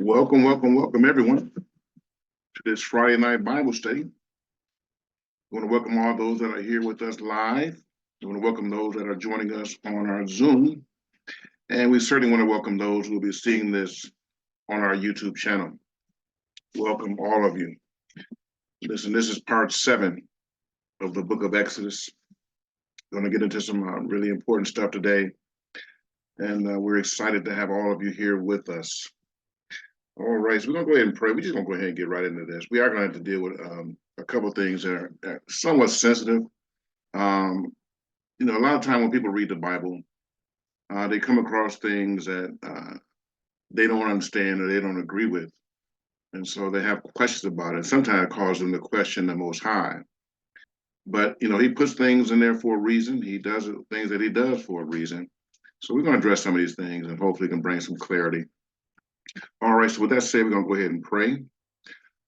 Welcome everyone to this Friday night Bible study. I want to welcome all those that are here with us live. I want to welcome those that are joining us on our Zoom. And we certainly want to welcome those who will be seeing this on our YouTube channel. Welcome all of you. Listen, this is part 7 of the book of Exodus. We're going to get into some really important stuff today. And we're excited to have all of you here with us. All right, so we're going to go ahead and pray. We're just going to go ahead and get right into this. We are going to have to deal with a couple of things that are somewhat sensitive. A lot of time when people read the Bible, they come across things that they don't understand or they don't agree with. And so they have questions about it. Sometimes it causes them to question the Most High. But, he puts things in there for a reason. He does things that he does for a reason. So we're going to address some of these things and hopefully can bring some clarity. All right, so with that said, we're going to go ahead and pray.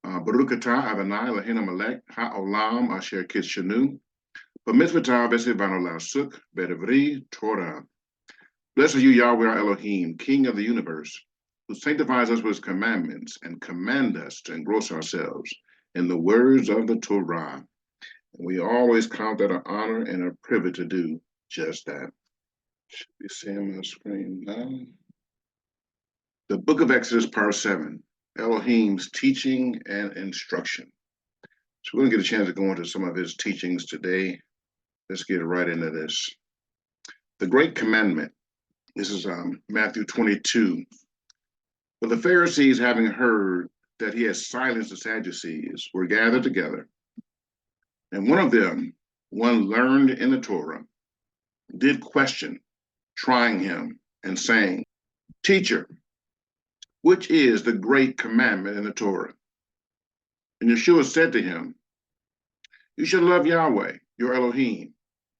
Baruch atah Adonai Eloheinu melech ha'olam asher kitshanu b'mitzvotav v'sivanu la'asuk b'divri Torah. Blessed are you, Yahweh our Elohim, King of the universe, who sanctifies us with his commandments and command us to engross ourselves in the words of the Torah. And we always count that an honor and a privilege to do just that. Should be seeing my screen now. The book of Exodus, part 7, Elohim's teaching and instruction. So we're going to get a chance to go into some of his teachings today. Let's get right into this. The Great Commandment. This is Matthew 22. But the Pharisees, having heard that he had silenced the Sadducees, were gathered together. And one of them, one learned in the Torah, did question, trying him and saying, Teacher, which is the great commandment in the Torah? And Yeshua said to him, You shall love Yahweh, your Elohim,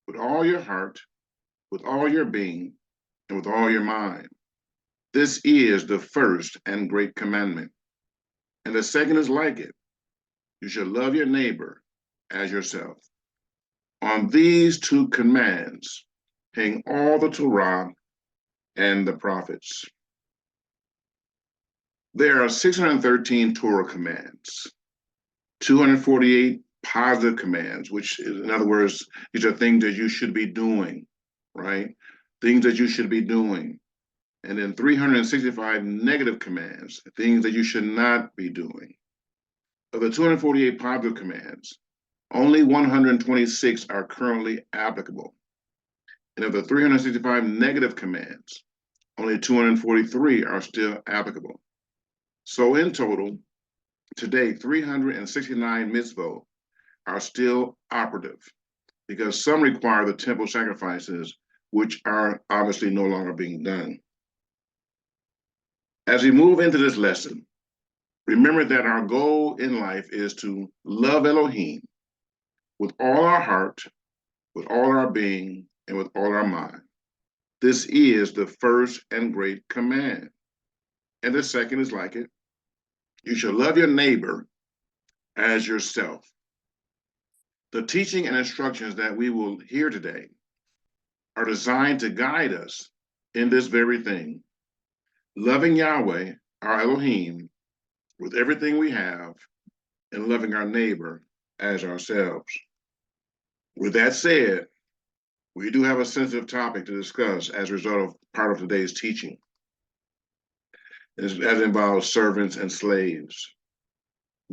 with all your heart, with all your being, and with all your mind. This is the first and great commandment. And the second is like it. You shall love your neighbor as yourself. On these two commands hang all the Torah and the prophets. There are 613 Torah commands, 248 positive commands, which is, in other words, these are things that you should be doing, right? Things that you should be doing. And then 365 negative commands, things that you should not be doing. Of the 248 positive commands, only 126 are currently applicable. And of the 365 negative commands, only 243 are still applicable. So in total, today, 369 mitzvot are still operative because some require the temple sacrifices, which are obviously no longer being done. As we move into this lesson, remember that our goal in life is to love Elohim with all our heart, with all our being, and with all our mind. This is the first and great command. And the second is like it. You shall love your neighbor as yourself. The teaching and instructions that we will hear today are designed to guide us in this very thing, loving Yahweh, our Elohim, with everything we have, and loving our neighbor as ourselves. With that said, we do have a sensitive topic to discuss as a result of part of today's teaching, as it involves servants and slaves.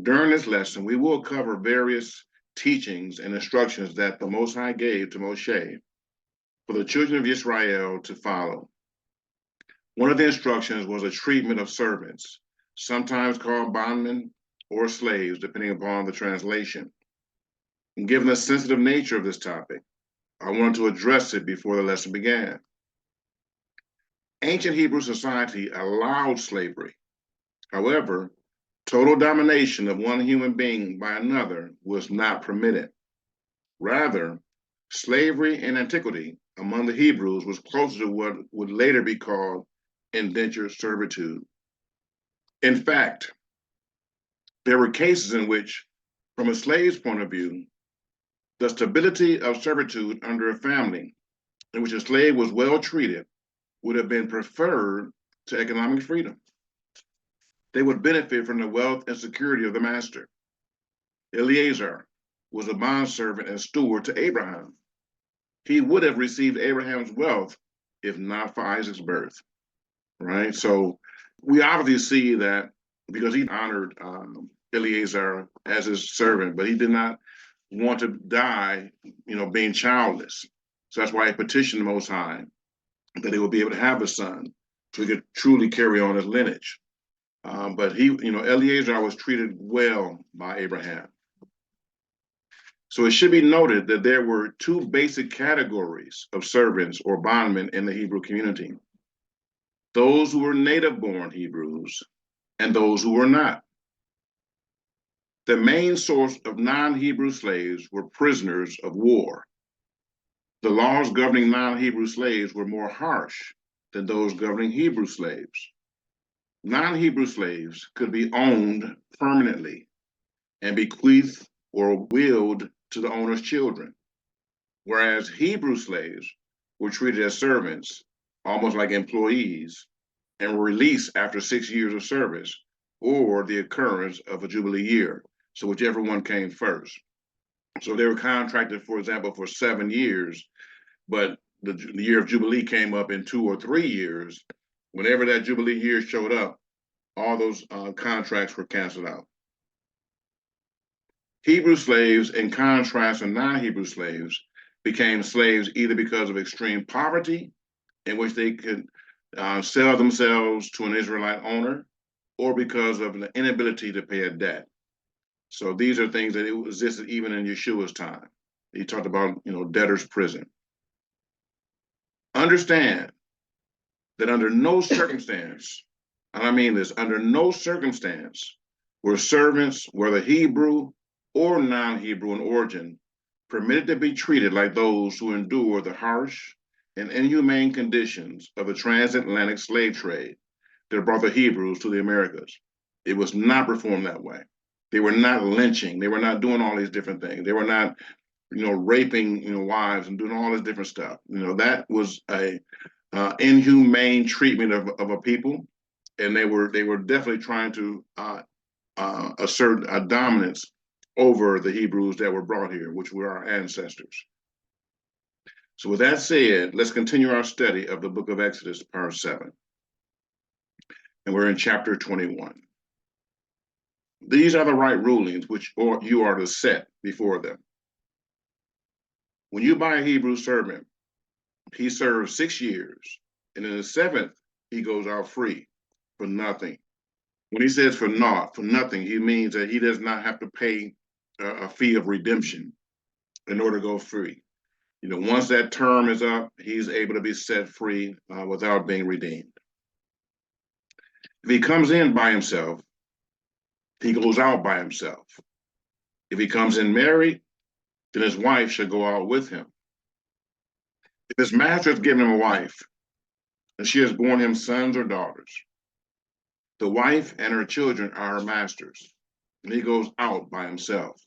During this lesson, we will cover various teachings and instructions that the Most High gave to Moshe for the children of Israel to follow. One of the instructions was a treatment of servants, sometimes called bondmen or slaves, depending upon the translation. And given the sensitive nature of this topic, I wanted to address it before the lesson began. Ancient Hebrew society allowed slavery. However, total domination of one human being by another was not permitted. Rather, slavery in antiquity among the Hebrews was closer to what would later be called indentured servitude. In fact, there were cases in which, from a slave's point of view, the stability of servitude under a family in which a slave was well treated would have been preferred to economic freedom. they would benefit from the wealth and security of the master. Eleazar was a bondservant and steward to Abraham. He would have received Abraham's wealth if not for Isaac's birth, right? So we obviously see that because he honored Eleazar as his servant, but he did not want to die, being childless. So that's why he petitioned the Most High that he would be able to have a son so he could truly carry on his lineage. But Eleazar was treated well by Abraham. So it should be noted that there were two basic categories of servants or bondmen in the Hebrew community: those who were native-born Hebrews and those who were not. The main source of non-Hebrew slaves were prisoners of war. The laws governing non-Hebrew slaves were more harsh than those governing Hebrew slaves. Non-Hebrew slaves could be owned permanently and bequeathed or willed to the owner's children, whereas Hebrew slaves were treated as servants, almost like employees, and were released after 6 years of service or the occurrence of a Jubilee year. So whichever one came first. So they were contracted, for example, for 7 years, but the year of Jubilee came up in 2 or 3 years. Whenever that Jubilee year showed up, all those contracts were canceled out. Hebrew slaves, in contrast to non-Hebrew slaves, became slaves either because of extreme poverty, in which they could sell themselves to an Israelite owner, or because of an inability to pay a debt. So these are things that existed even in Yeshua's time. He talked about, debtor's prison. Understand that under no circumstance, and I mean this, under no circumstance were servants, whether Hebrew or non-Hebrew in origin, permitted to be treated like those who endure the harsh and inhumane conditions of the transatlantic slave trade that brought the Hebrews to the Americas. It was not performed that way. They were not lynching. They were not doing all these different things. They were not, raping, wives and doing all this different stuff. That was a inhumane treatment of a people, and they were definitely trying to assert a dominance over the Hebrews that were brought here, which were our ancestors. So with that said, let's continue our study of the book of Exodus, part 7. And we're in chapter 21. These are the right rulings which you are to set before them. When you buy a Hebrew servant, he serves 6 years, and in the 7th, he goes out free for nothing. When he says for nothing, he means that he does not have to pay a fee of redemption in order to go free. Once that term is up, he's able to be set free without being redeemed. If he comes in by himself, he goes out by himself. If he comes in married, then his wife should go out with him. If his master has given him a wife, and she has borne him sons or daughters, the wife and her children are her master's, and he goes out by himself.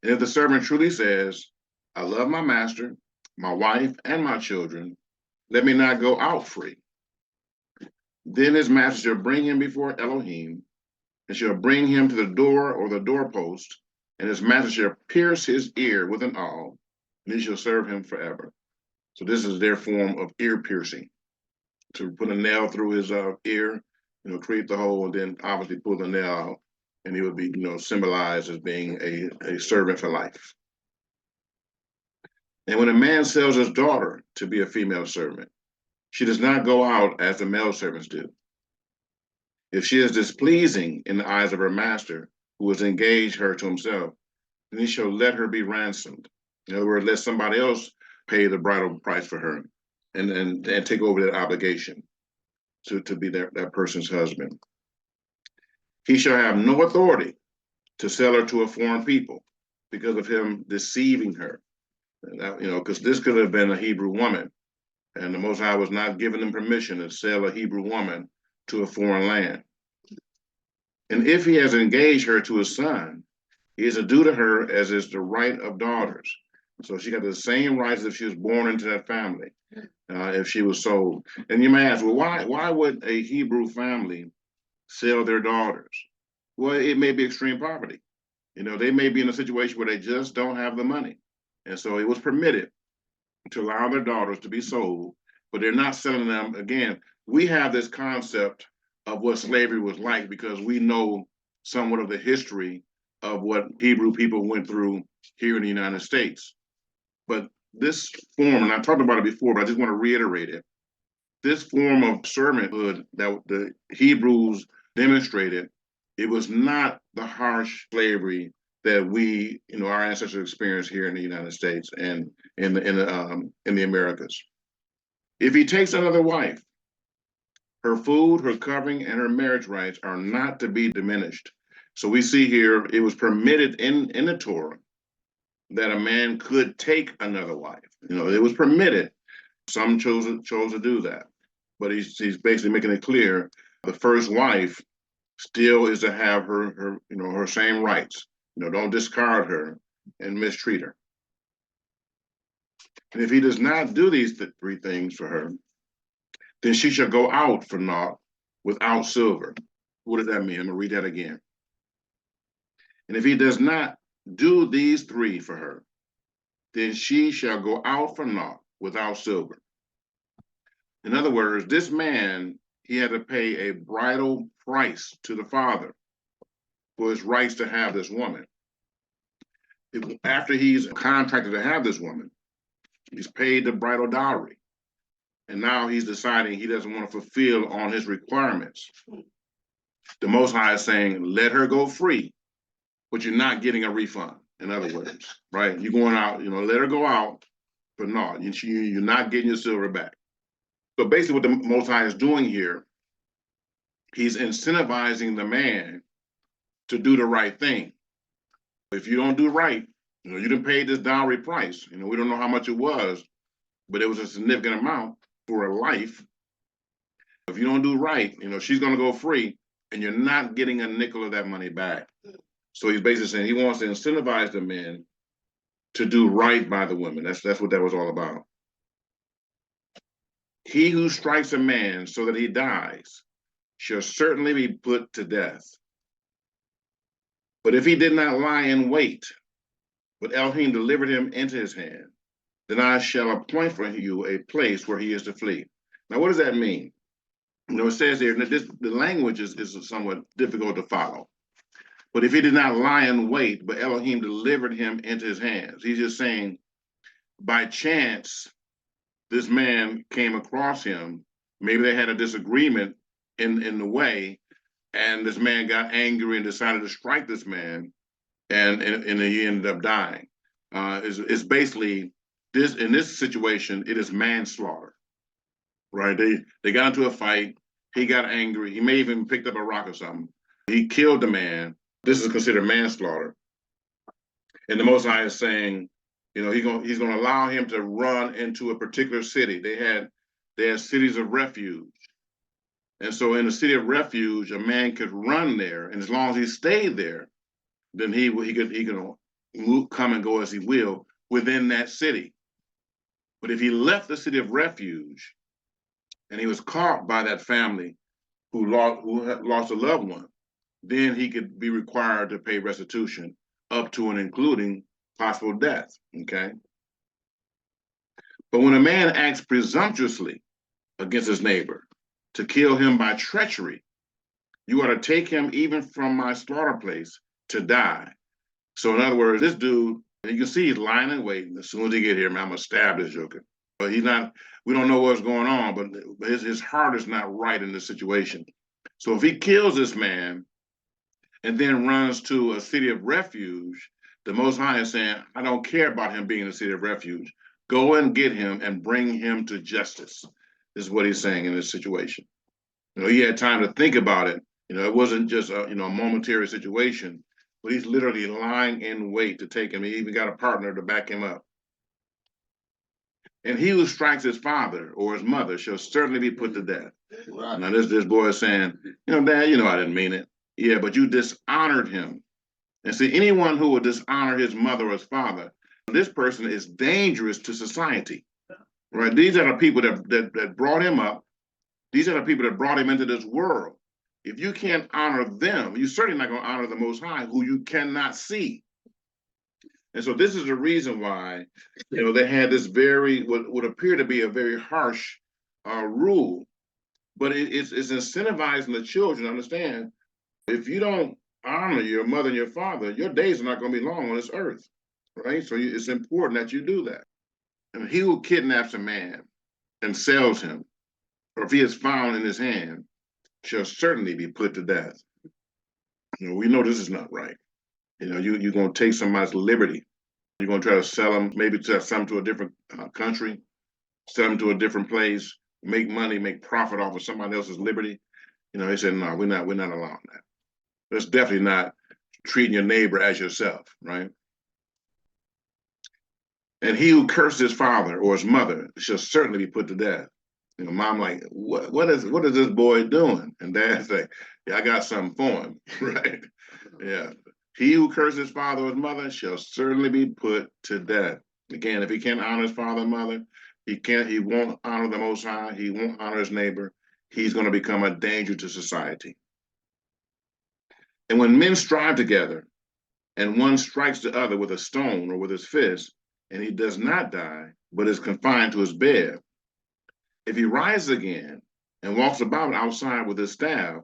And if the servant truly says, I love my master, my wife, and my children, let me not go out free, then his master shall bring him before Elohim, and shall bring him to the door or the doorpost, and his master shall pierce his ear with an awl, and he shall serve him forever. So this is their form of ear piercing, to put a nail through his ear, create the hole, and then obviously pull the nail out, and he would be, symbolized as being a servant for life. And when a man sells his daughter to be a female servant, she does not go out as the male servants do. If she is displeasing in the eyes of her master, who has engaged her to himself, then he shall let her be ransomed. In other words, let somebody else pay the bridal price for her and take over that obligation to be that person's husband. He shall have no authority to sell her to a foreign people because of him deceiving her. Because this could have been a Hebrew woman, and the Most High was not giving them permission to sell a Hebrew woman to a foreign land. And if he has engaged her to his son, he is to do to her as is the right of daughters. So she got the same rights if she was born into that family, if she was sold. And you may ask, well, why would a Hebrew family sell their daughters. Well, it may be extreme poverty. They may be in a situation where they just don't have the money. And so it was permitted to allow their daughters to be sold, but they're not selling them. Again, we have this concept of what slavery was like because we know somewhat of the history of what Hebrew people went through here in the United States. But this form, and I talked about it before, but I just want to reiterate it. This form of servanthood that the Hebrews demonstrated, it was not the harsh slavery that we, our ancestors experienced here in the United States and in the Americas. If he takes another wife, her food, her covering, and her marriage rights are not to be diminished. So we see here it was permitted in the Torah that a man could take another wife. It was permitted. Some chose to do that, but he's basically making it clear the first wife still is to have her same rights. Don't discard her and mistreat her. And if he does not do these three things for her, then she shall go out for naught without silver. What does that mean? I'm gonna read that again. And if he does not do these three for her, then she shall go out for naught without silver. In other words, this man, he had to pay a bridal price to the father for his rights to have this woman. After he's contracted to have this woman, he's paid the bridal dowry. And now he's deciding he doesn't want to fulfill on his requirements. The Most High is saying, let her go free, but you're not getting a refund. In other words, right? You're going out, let her go out for naught. You're not getting your silver back. So basically what the Most High is doing here, he's incentivizing the man to do the right thing. If you don't do right, you didn't pay this dowry price. We don't know how much it was, but it was a significant amount for a life. If you don't do right, she's going to go free and you're not getting a nickel of that money back. So he's basically saying he wants to incentivize the men to do right by the women. That's what that was all about. He who strikes a man so that he dies shall certainly be put to death. But if he did not lie in wait, but Elohim delivered him into his hand, then I shall appoint for you a place where he is to flee. Now, what does that mean? It says here, the language is somewhat difficult to follow. But if he did not lie in wait, but Elohim delivered him into his hands, he's just saying, by chance, this man came across him. Maybe they had a disagreement in the way, and this man got angry and decided to strike this man, and he ended up dying. It's basically this. In this situation, it is manslaughter, right? They got into a fight. He got angry. He may even picked up a rock or something. He killed the man. This is considered manslaughter. And the Most High is saying, he's going to allow him to run into a particular city. They had cities of refuge. And so in the city of refuge, a man could run there. And as long as he stayed there, then he can move, come and go as he will within that city. But if he left the city of refuge and he was caught by that family who had lost a loved one, then he could be required to pay restitution up to and including possible death, okay? But when a man acts presumptuously against his neighbor to kill him by treachery, you are to take him even from my slaughter place to die. So in other words, this dude, you can see he's lying in wait. As soon as he get here, man, I'm gonna stab this joker. But we don't know what's going on, but his heart is not right in this situation. So if he kills this man and then runs to a city of refuge, the Most High is saying, I don't care about him being in a city of refuge. Go and get him and bring him to justice. This is what he's saying in this situation. He had time to think about it. It wasn't just a momentary situation, but he's literally lying in wait to take him. He even got a partner to back him up. And he who strikes his father or his mother shall certainly be put to death. Right. Now this boy is saying, Dad, I didn't mean it. Yeah, but you dishonored him. And see, anyone who would dishonor his mother or his father, this person is dangerous to society, right? These are the people that brought him up. These are the people that brought him into this world. If you can't honor them, you're certainly not going to honor the Most High, who you cannot see. And so this is the reason why, they had this very, what would appear to be a very harsh rule, but it's incentivizing the children to understand, if you don't honor your mother and your father, your days are not going to be long on this earth, right? So it's important that you do that. And he who kidnaps a man and sells him, or if he is found in his hand, shall certainly be put to death. We know this is not right. You're going to take somebody's liberty. You're going to try to sell them, maybe sell them to a different country, sell them to a different place, make money, make profit off of somebody else's liberty. He said, no, we're not allowing that. That's definitely not treating your neighbor as yourself, right? And he who curses his father or his mother shall certainly be put to death. Mom like, what is this boy doing? And dad say, yeah, I got something for him, right? Yeah. He who curses his father or his mother shall certainly be put to death. Again, if he can't honor his father and mother, he won't honor the Most High, he won't honor his neighbor, he's going to become a danger to society. And when men strive together, and one strikes the other with a stone or with his fist, and he does not die, but is confined to his bed, if he rises again and walks about outside with his staff,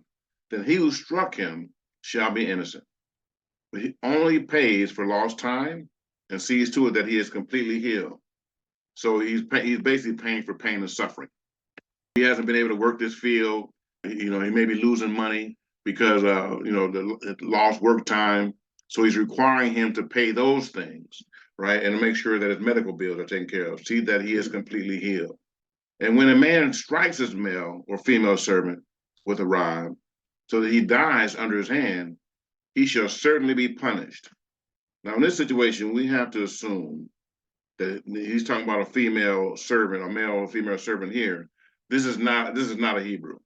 then he who struck him shall be innocent. But he only pays for lost time and sees to it that he is completely healed. So he's basically paying for pain and suffering. He hasn't been able to work this field. He may be losing money because the lost work time. So he's requiring him to pay those things, right, and to make sure that his medical bills are taken care of. See that he is completely healed. And when a man strikes his male or female servant with a rod, so that he dies under his hand, he shall certainly be punished. Now, in this situation, we have to assume that he's talking about a female servant, a male or female servant here. This is not a Hebrew.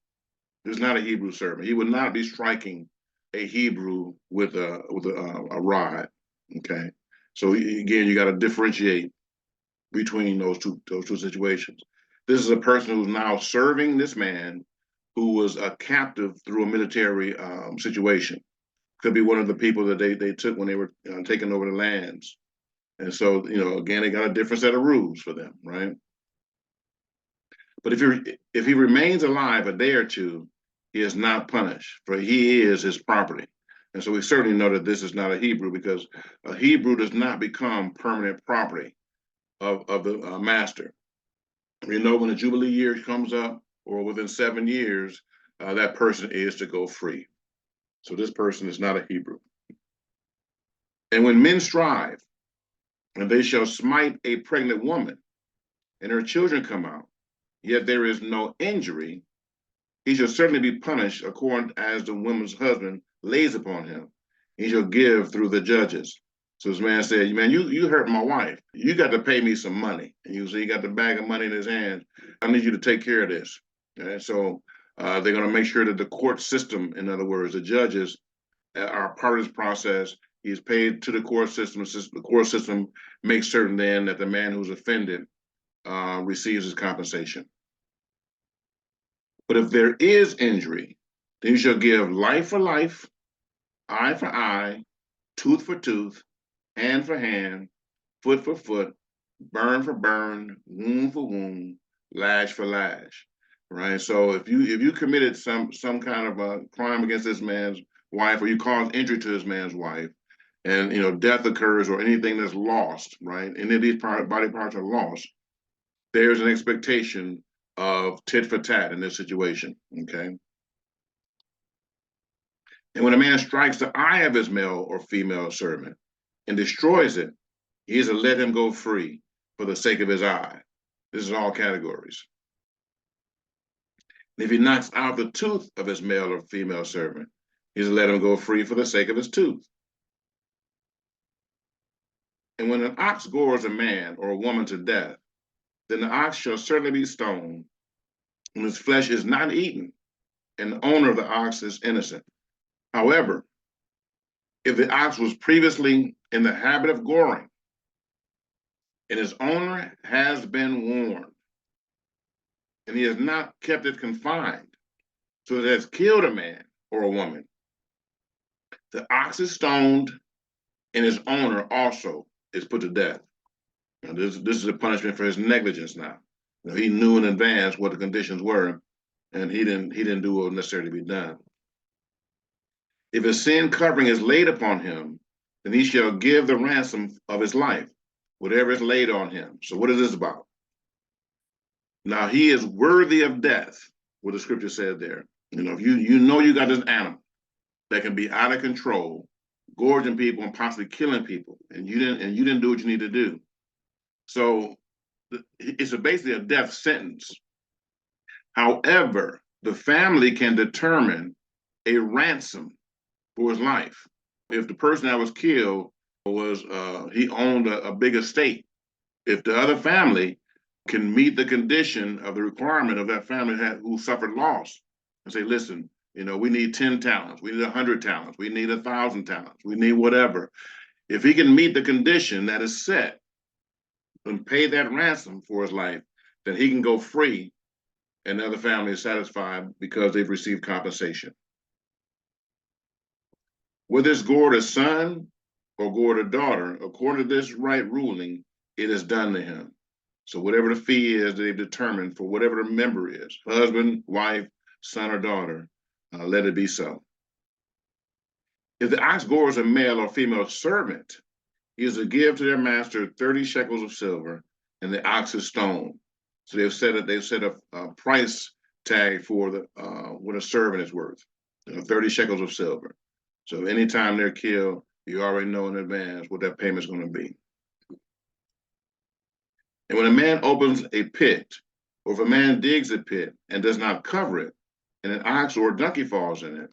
This is not a Hebrew servant. He would not be striking a Hebrew with a rod. Okay, so again, you got to differentiate between those two situations. This is a person who's now serving this man who was a captive through a military situation. Could be one of the people that they took when they were taking over the lands. And so, again, they got a different set of rules for them, right? But if he remains alive a day or two, he is not punished, for he is his property. And so we certainly know that this is not a Hebrew, because a Hebrew does not become permanent property of the master. When the Jubilee year comes up, or within 7 years, that person is to go free. So this person is not a Hebrew. And when men strive, and they shall smite a pregnant woman, and her children come out, yet there is no injury, he shall certainly be punished according as the woman's husband lays upon him. He shall give through the judges. So this man said, man, you hurt my wife. You got to pay me some money. And you see, he got the bag of money in his hand. I need you to take care of this. And so they're going to make sure that the court system, in other words, the judges are part of this process. He's paid to the court system. The court system makes certain then that the man who's offended receives his compensation. But if there is injury, then you shall give life for life, eye for eye, tooth for tooth, hand for hand, foot for foot, burn for burn, wound for wound, lash for lash. Right. So if you committed some kind of a crime against this man's wife, or you caused injury to this man's wife, and death occurs, or anything that's lost, right? Any of these body parts are lost, there's an expectation of tit for tat in this situation. Okay. And when a man strikes the eye of his male or female servant and destroys it, he is to let him go free for the sake of his eye. This is all categories. And if he knocks out the tooth of his male or female servant, he's to let him go free for the sake of his tooth. And when an ox gores a man or a woman to death, then the ox shall certainly be stoned, and his flesh is not eaten, and the owner of the ox is innocent. However, if the ox was previously in the habit of goring, and his owner has been warned, and he has not kept it confined, so it has killed a man, or a woman. The ox is stoned, and his owner also is put to death. Now, this is a punishment for his negligence now. He knew in advance what the conditions were, and he didn't do what was necessary to be done. If a sin covering is laid upon him, then he shall give the ransom of his life, whatever is laid on him. So what is this about? Now he is worthy of death, what the scripture said there. If you know you got this animal that can be out of control, gorging people and possibly killing people, and you didn't do what you need to do. So it's basically a death sentence. However, the family can determine a ransom for his life. If the person that was killed was he owned a big estate, if the other family can meet the condition of the requirement of that family who suffered loss, and say, listen, we need 10 talents, we need 100 talents, we need 1,000 talents, we need whatever. If he can meet the condition that is set and pay that ransom for his life, then he can go free, and the other family is satisfied because they've received compensation. Whether it's gored a son or gored a daughter, according to this right ruling, it is done to him. So whatever the fee is they've determined for whatever the member is, husband, wife, son, or daughter, let it be so. If the ox gores a male or female servant, he is to give to their master 30 shekels of silver, and the ox is stoned. So they've set a price tag for what a servant is worth, 30 shekels of silver. So anytime they're killed, you already know in advance what that payment is going to be. And when a man opens a pit, or if a man digs a pit and does not cover it, and an ox or a donkey falls in it,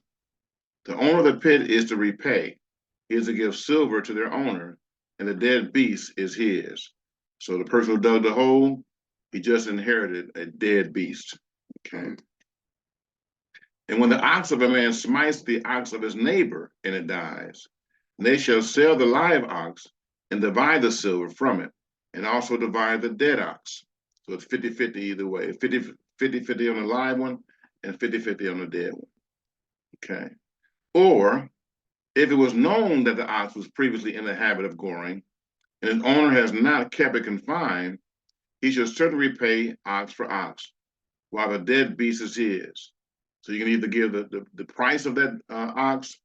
the owner of the pit is to repay. He is to give silver to their owner, and the dead beast is his. So the person who dug the hole, he just inherited a dead beast. Okay. And when the ox of a man smites the ox of his neighbor and it dies, they shall sell the live ox and divide the silver from it, and also divide the dead ox. So it's 50-50 either way, 50-50 on the live one and 50-50 on the dead one. Okay. Or if it was known that the ox was previously in the habit of goring, and its owner has not kept it confined, he shall certainly repay ox for ox, while the dead beast is his. So you can either give the price of that ox,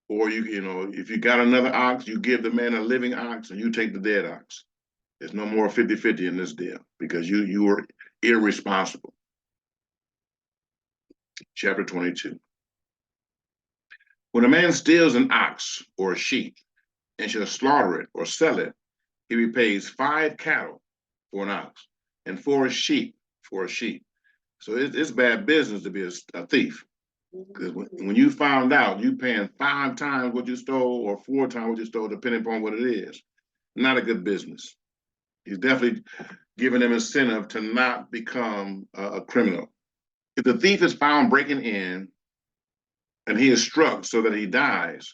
or if you got another ox, you give the man a living ox and you take the dead ox. There's no more 50-50 in this deal because you were irresponsible. Chapter 22. When a man steals an ox or a sheep and shall slaughter it or sell it, he repays 5 cattle for an ox and 4 sheep for a sheep. So it's bad business to be a thief. Because when you found out, you paying 5 times what you stole or 4 times what you stole, depending upon what it is. Not a good business. He's definitely giving them incentive to not become a criminal. If the thief is found breaking in and he is struck so that he dies,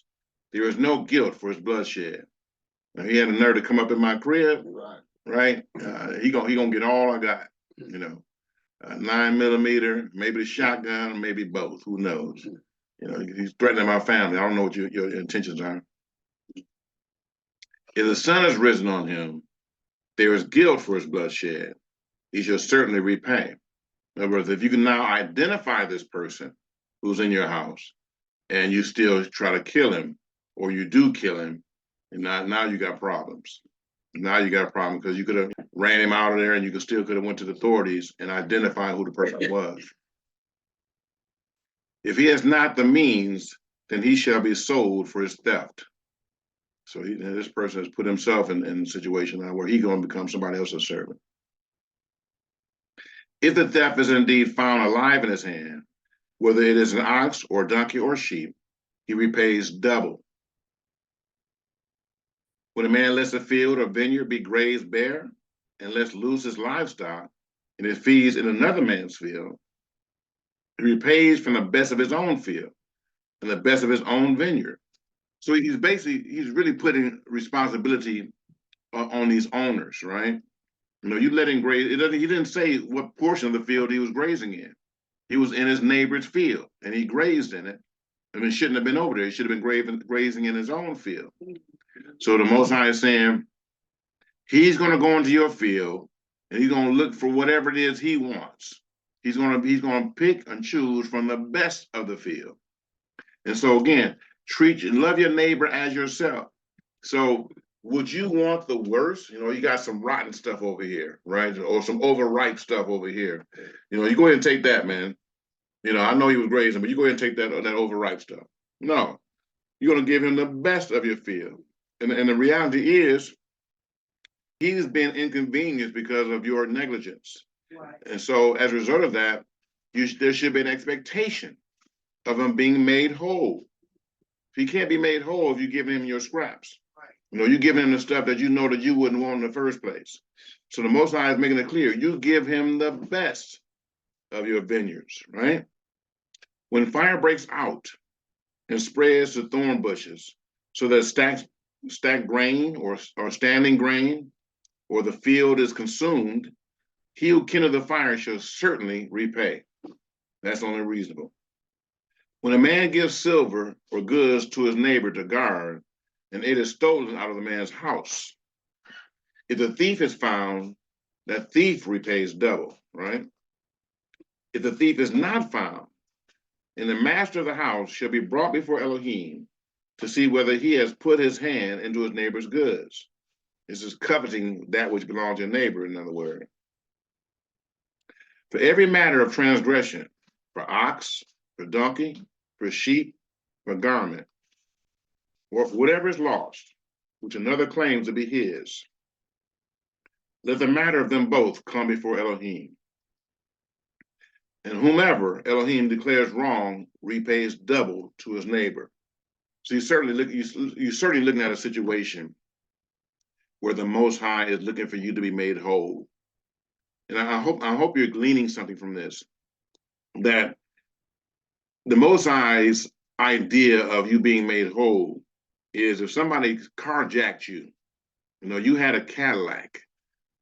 there is no guilt for his bloodshed. Now, he had a nerve to come up in my crib, right? He gonna get all I got, 9mm, maybe the shotgun, maybe both. Who knows? He's threatening my family. I don't know what your intentions are. If the sun has risen on him, there is guilt for his bloodshed. He shall certainly repay. In other words, if you can now identify this person who's in your house and you still try to kill him, or you do kill him, and now you got problems. Now you got a problem because you could have ran him out of there and you could have went to the authorities and identified who the person was. If he has not the means, then he shall be sold for his theft. So this person has put himself in a situation now where he's going to become somebody else's servant. If the theft is indeed found alive in his hand, whether it is an ox or donkey or sheep, he repays double. When a man lets a field or vineyard be grazed bare and lets loose his livestock, and it feeds in another man's field, he repays from the best of his own field and the best of his own vineyard. So he's really putting responsibility on these owners, right? You let him graze. He didn't say what portion of the field he was grazing in. He was in his neighbor's field and he grazed in it. I mean, shouldn't have been over there. He should have been grazing in his own field. So the Most High is saying, he's going to go into your field and he's going to look for whatever it is he wants. He's going to pick and choose from the best of the field. And so again, love your neighbor as yourself. So would you want the worst? You know, you got some rotten stuff over here, right? Or some overripe stuff over here. You know, you go ahead and take that, man. You know, I know he was grazing, but you go ahead and take that overripe stuff. No, you're going to give him the best of your field. And the reality is, he's been inconvenienced because of your negligence. Right. And so as a result of that, there should be an expectation of him being made whole. He can't be made whole if you're giving him your scraps. Right. You know, you're giving him the stuff that you know that you wouldn't want in the first place. So the Most High is making it clear, you give him the best of your vineyards, right? When fire breaks out and spreads to thorn bushes, so that stacked grain or standing grain, or the field is consumed, he who kindled the fire shall certainly repay. That's only reasonable. When a man gives silver or goods to his neighbor to guard, and it is stolen out of the man's house, if the thief is found, that thief repays double, right? If the thief is not found, and the master of the house shall be brought before Elohim to see whether he has put his hand into his neighbor's goods. This is coveting that which belongs to your neighbor, in other words. For every matter of transgression, for ox, for donkey, for sheep, for garment, or for whatever is lost, which another claims to be his, let the matter of them both come before Elohim. And whomever Elohim declares wrong repays double to his neighbor. So you're certainly looking at a situation where the Most High is looking for you to be made whole. And I hope you're gleaning something from this, that the Most High's idea of you being made whole is if somebody carjacked you, you know, you had a Cadillac,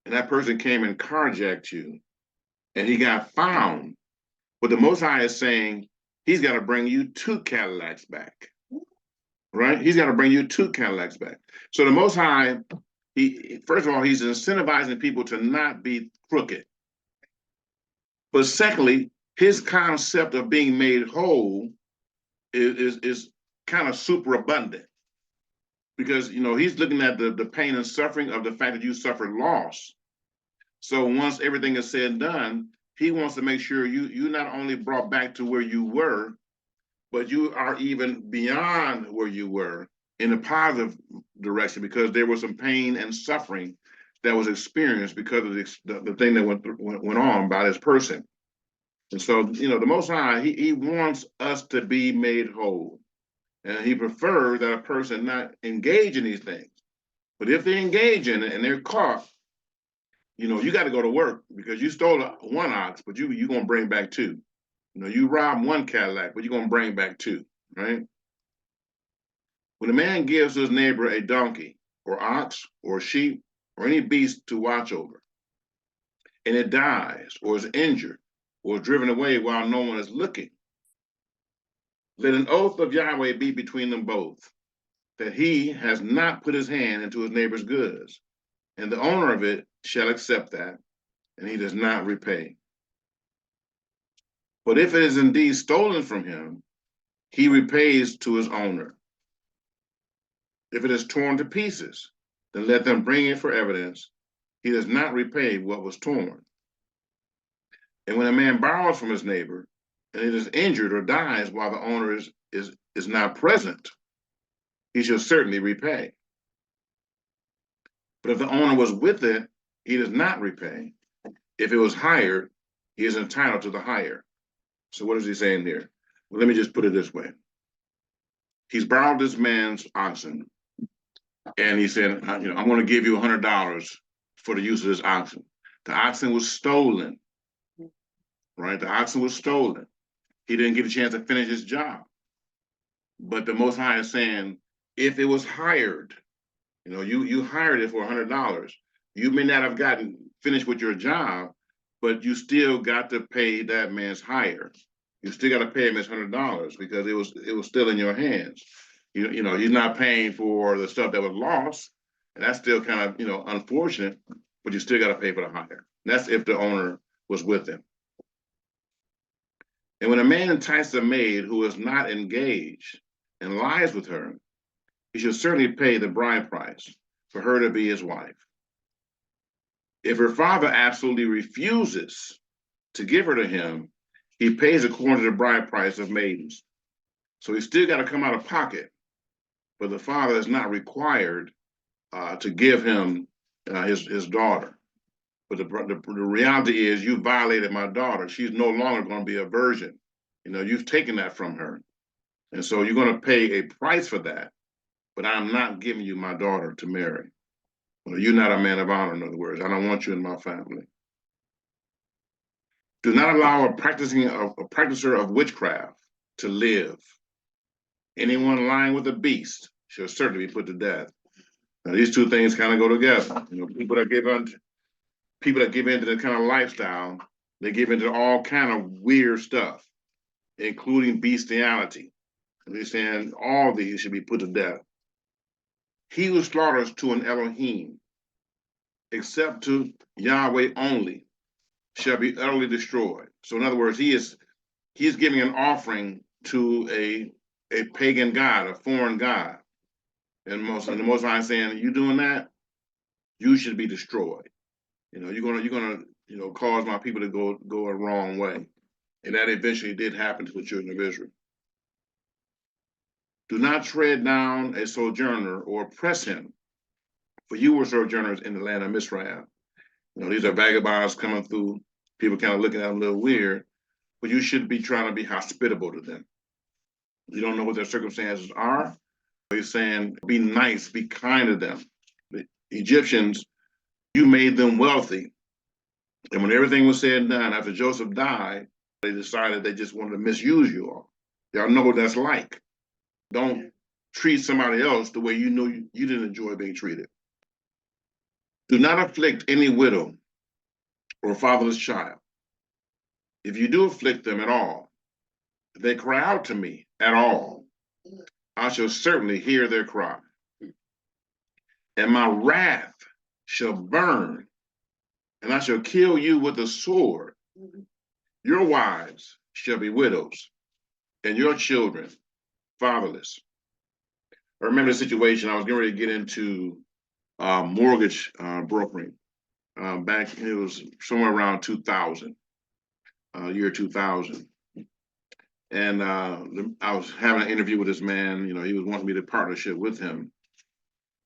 and that person came and carjacked you, and he got found, but the Most High is saying he's got to bring you 2 Cadillacs back, right? He's got to bring you 2 Cadillacs back. So the Most High, first of all, he's incentivizing people to not be crooked. But secondly, his concept of being made whole is kind of super abundant, because, you know, he's looking at the pain and suffering of the fact that you suffered loss. So once everything is said and done, he wants to make sure you not only brought back to where you were, but you are even beyond where you were in a positive direction, because there was some pain and suffering that was experienced because of the thing that went on by this person. And so, you know, the Most High, he wants us to be made whole. And he prefers that a person not engage in these things. But if they engage in it and they're caught, you know, you got to go to work, because you stole 1 ox, but you're going to bring back 2. You know, you robbed 1 Cadillac, but you're going to bring back 2, right? When a man gives his neighbor a donkey or ox or sheep or any beast to watch over, and it dies or is injured or is driven away while no one is looking, let an oath of Yahweh be between them both, that he has not put his hand into his neighbor's goods, and the owner of it shall accept that, and he does not repay. But if it is indeed stolen from him, he repays to his owner. If it is torn to pieces, then let them bring it for evidence. He does not repay what was torn. And when a man borrows from his neighbor, and it is injured or dies while the owner is not present, he shall certainly repay. But if the owner was with it, he does not repay. If it was hired, he is entitled to the hire. So what is he saying there? Well, let me just put it this way. He's borrowed this man's oxen, and he said, you know, I'm going to give you $100 for the use of this oxen. The oxen was stolen, right? The oxen was stolen. He didn't get a chance to finish his job. But the Most High is saying, if it was hired, you know, you hired it for $100. You may not have gotten finished with your job, but you still got to pay that man's hire. you still got to pay him his $100 because it was still in your hands. You know, he's not paying for the stuff that was lost, and that's still kind of, you know, unfortunate, but you still got to pay for the hire. That's if the owner was with him. And when a man entices a maid who is not engaged and lies with her, he should certainly pay the bride price for her to be his wife. If her father absolutely refuses to give her to him, he pays according to the bride price of maidens. So he's still got to come out of pocket, but the father is not required to give him his daughter. But the reality is, you violated my daughter. She's no longer going to be a virgin. You know, you've taken that from her. And so you're going to pay a price for that. But I'm not giving you my daughter to marry. Well, you're not a man of honor, in other words. I don't want you in my family. Do not allow a practicer of witchcraft to live. Anyone lying with a beast shall certainly be put to death. Now, these two things kind of go together. You know, people that give into the kind of lifestyle, they give into all kind of weird stuff, including bestiality. And they're saying all these should be put to death. He who slaughters to an Elohim, except to Yahweh only, shall be utterly destroyed. So in other words, he's giving an offering to a pagan god, a foreign god. And the Most High is saying, you doing that, you should be destroyed. You know, you're gonna you know, cause my people to go a wrong way. And that eventually did happen to the children of Israel. Do not tread down a sojourner or oppress him, for you were sojourners in the land of Misraim. You know, these are vagabonds coming through, people kind of looking at them a little weird, but you should be trying to be hospitable to them. You don't know what their circumstances are. He's saying, be nice, be kind to them. The Egyptians, you made them wealthy. And when everything was said and done, after Joseph died, they decided they just wanted to misuse you all. Y'all know what that's like. Don't treat somebody else the way you know you didn't enjoy being treated. Do not afflict any widow or fatherless child. If you do afflict them at all, if they cry out to me at all, I shall certainly hear their cry. And my wrath shall burn, and I shall kill you with the sword. Your wives shall be widows, and your children fatherless. I remember the situation. I was getting ready to get into mortgage brokering. Back, it was somewhere around 2000, year 2000. And I was having an interview with this man. You know, he was wanting me to partnership with him.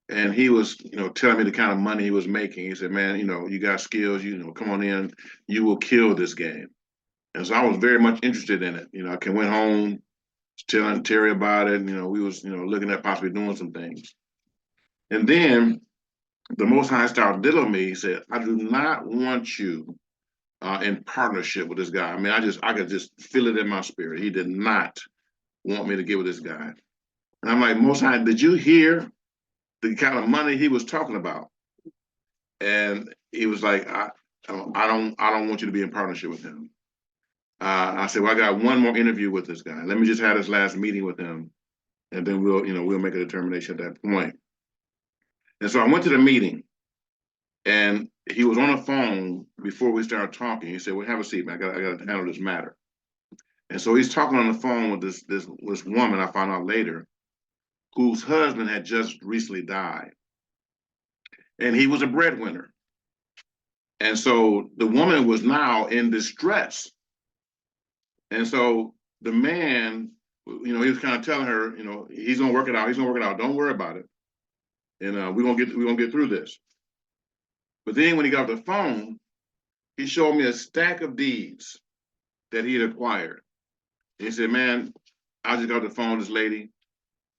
And he was, you know, telling me the kind of money he was making. He said, man, you know, you got skills, you know, come on in, you will kill this game. And so I was very much interested in it. You know, I went home, telling Terry about it. You know, we was, you know, looking at possibly doing some things. And then the Most High started dealing with me. He said, I do not want you in partnership with this guy. I mean, I could just feel it in my spirit. He did not want me to get with this guy. And I'm like, Most High, did you hear the kind of money he was talking about? And he was like, I don't want you to be in partnership with him. I said, well, I got one more interview with this guy. Let me just have this last meeting with him, and then we'll make a determination at that point. And so I went to the meeting, and he was on the phone before we started talking. He said, well, have a seat, man. I got to handle this matter. And so he's talking on the phone with this woman, I found out later, whose husband had just recently died. And he was a breadwinner. And so the woman was now in distress. And so the man, you know, he was kind of telling her, you know, he's gonna work it out. He's gonna work it out. Don't worry about it. And we're gonna get through this. But then when he got off the phone, he showed me a stack of deeds that he had acquired. And he said, man, I just got off the phone with this lady,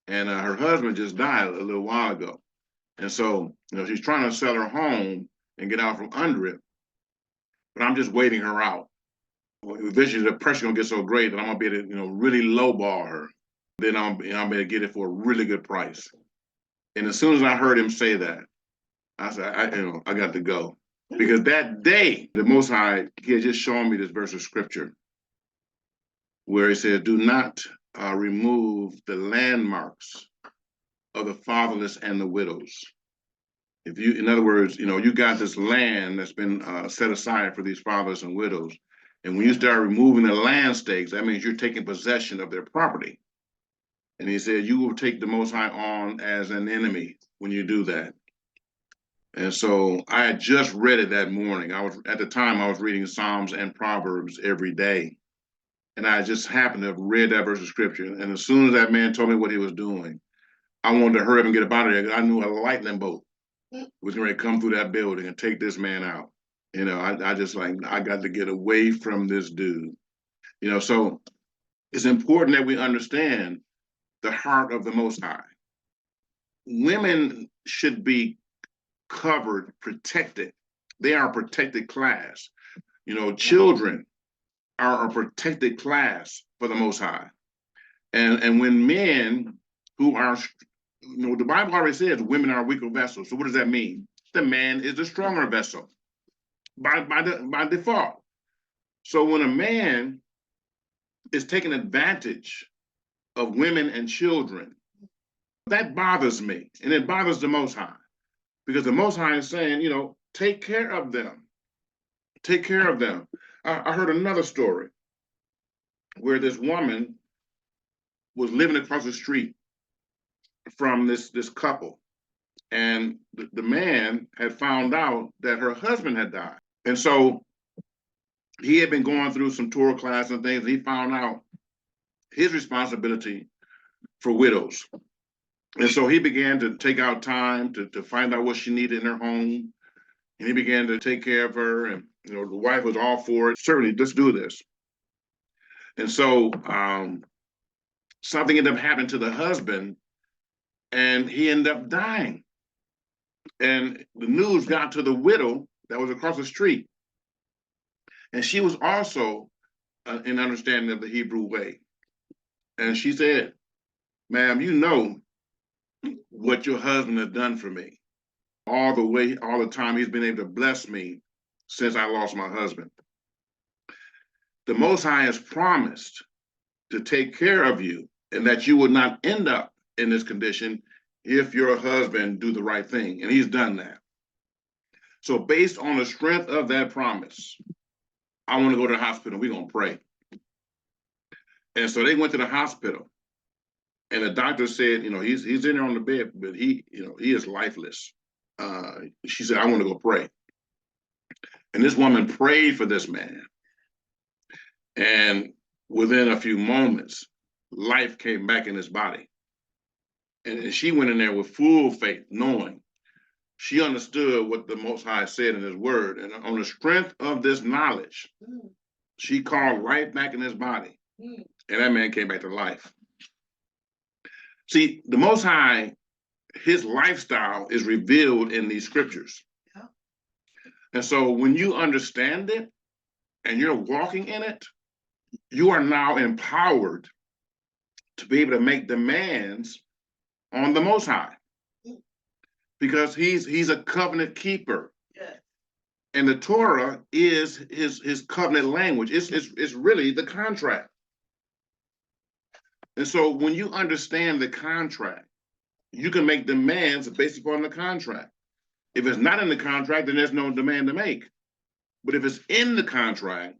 and her husband just died a little while ago. And so, you know, she's trying to sell her home and get out from under it. But I'm just waiting her out. Eventually the pressure gonna get so great that I'm gonna be able to, you know, really lowball her. Then I'm able to get it for a really good price. And as soon as I heard him say that, I said, I got to go. Because that day, the Most High, he had just shown me this verse of scripture. where he says, do not remove the landmarks of the fatherless and the widows. If you, in other words, you got this land that's been set aside for these fathers and widows. And when you start removing the land stakes, that means you're taking possession of their property. And he said, you will take the Most High on as an enemy when you do that. And so I had just read it that morning. At the time, I was reading Psalms and Proverbs every day. And I just happened to have read that verse of scripture. And as soon as that man told me what he was doing, I wanted to hurry up and get up out of there. I knew a lightning bolt was going to come through that building and take this man out. I just I got to get away from this dude. So it's important that we understand the heart of the Most High. Women should be covered, protected. They are a protected class. Children are a protected class for the Most High. And when men who are, the Bible already says women are weaker vessels. So what does that mean? The man is the stronger vessel by default. So when a man is taking advantage of women and children, that bothers me, and it bothers the Most High, because the Most High is saying, take care of them. Take care of them. I heard another story where this woman was living across the street from this couple, and the man had found out that her husband had died. And so he had been going through some Torah class and things, and he found out his responsibility for widows. And so he began to take out time to find out what she needed in her home. And he began to take care of her. And, the wife was all for it. Certainly, let's do this. And so something ended up happening to the husband, and he ended up dying. And the news got to the widow that was across the street. And she was also in understanding of the Hebrew way. And she said, ma'am, you know what your husband has done for me. All the time he's been able to bless me since I lost my husband. The Most High has promised to take care of you and that you will not end up in this condition if your husband do the right thing. And he's done that. So based on the strength of that promise, I want to go to the hospital. We're going to pray. And so they went to the hospital. And the doctor said, he's in there on the bed, but he is lifeless. She said, I want to go pray. And this woman prayed for this man. And within a few moments, life came back in his body. And she went in there with full faith, knowing she understood what the Most High said in his word. And on the strength of this knowledge, she called life back in his body. And that man came back to life. See, the Most High, his lifestyle is revealed in these scriptures. Yeah. And so when you understand it and you're walking in it, you are now empowered to be able to make demands on the Most High, because he's a covenant keeper. Yeah. And the Torah is his covenant language. It's really the contract. And so when you understand the contract, you can make demands based upon the contract. If it's not in the contract, then there's no demand to make. But if it's in the contract,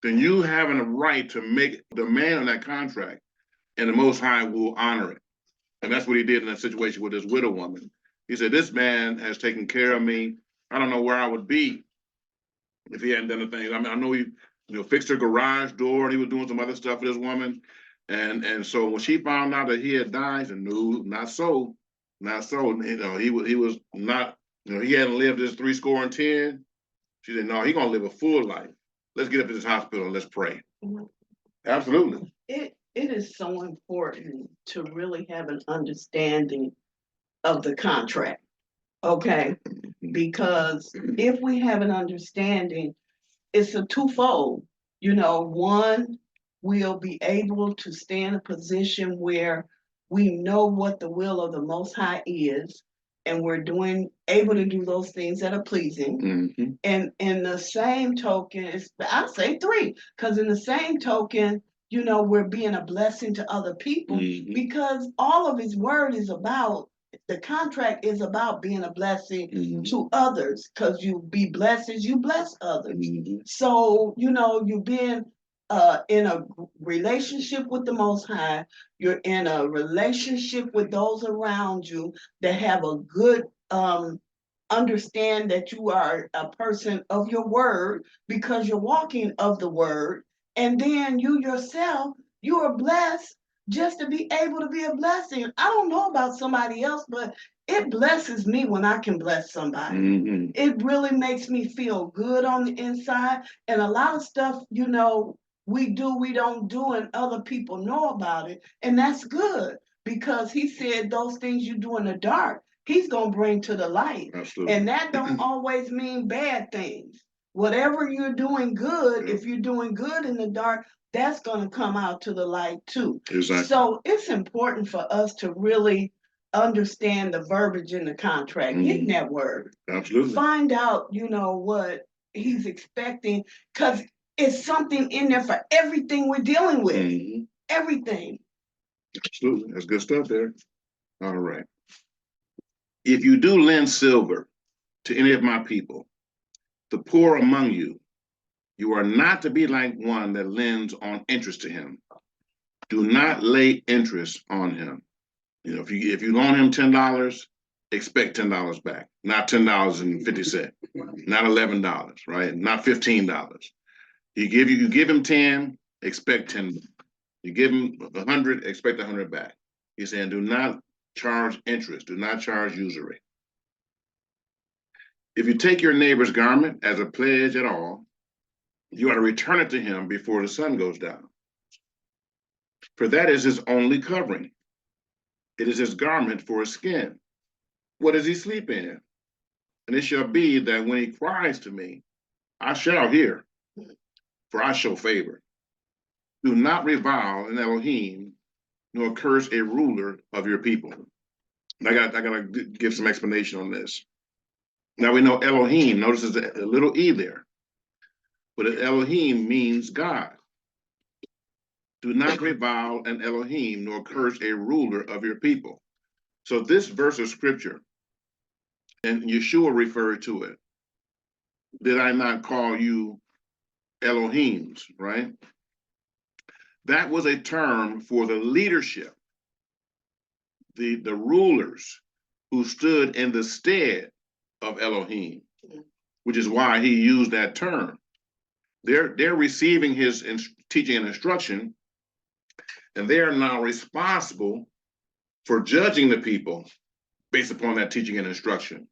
then you having a right to make a demand on that contract, and the Most High will honor it. And that's what he did in that situation with this widow woman. He said, this man has taken care of me. I don't know where I would be if he hadn't done the things. I mean, I know he fixed her garage door, and he was doing some other stuff for this woman. And so when she found out that he had died, and no, not so. He was not, he hadn't lived his 70. She said, no, he's gonna live a full life. Let's get up to this hospital and let's pray. Mm-hmm. Absolutely. It is so important to really have an understanding of the contract, okay? Because if we have an understanding, it's a twofold. One, we'll be able to stay in a position where we know what the will of the Most High is, and we're able to do those things that are pleasing. Mm-hmm. And in the same token, I say three, because in the same token, we're being a blessing to other people, because all of his word is about, the contract is about being a blessing to others, because you be blessed as you bless others. So, you've been in a relationship with the Most High, you're in a relationship with those around you that have a good understand that you are a person of your word, because you're walking of the word. And then you yourself, you are blessed just to be able to be a blessing. I don't know about somebody else, but it blesses me when I can bless somebody. It really makes me feel good on the inside. And a lot of stuff, we don't do, and other people know about it. And that's good, because he said those things you do in the dark, he's going to bring to the light. Absolutely. And that don't always mean bad things. Whatever you're doing good, if you're doing good in the dark, that's going to come out to the light too. Exactly. So it's important for us to really understand the verbiage in the contract, get that word. Absolutely. Find out, what he's expecting, because it's something in there for everything we're dealing with. Everything. Absolutely. That's good stuff there. All right. If you do lend silver to any of my people, the poor among you, you are not to be like one that lends on interest to him. Do not lay interest on him. If you loan him $10, expect $10 back, not $10.50, not $11, right? Not $15. You give him 10, expect 10. You give him 100, expect 100 back. He's saying, do not charge interest, do not charge usury. If you take your neighbor's garment as a pledge at all, you are to return it to him before the sun goes down. For that is his only covering. It is his garment for his skin. What does he sleep in? And it shall be that when he cries to me, I shall hear, for I show favor. Do not revile an Elohim, nor curse a ruler of your people. I gotta give some explanation on this. Now we know Elohim, notice there's a little e there, but Elohim means God. Do not revile an Elohim, nor curse a ruler of your people. So this verse of scripture, and Yeshua referred to it, did I not call you Elohims, right? That was a term for the leadership, the rulers who stood in the stead of Elohim, which is why he used that term. They're receiving his teaching and instruction, and they are now responsible for judging the people based upon that teaching and instruction.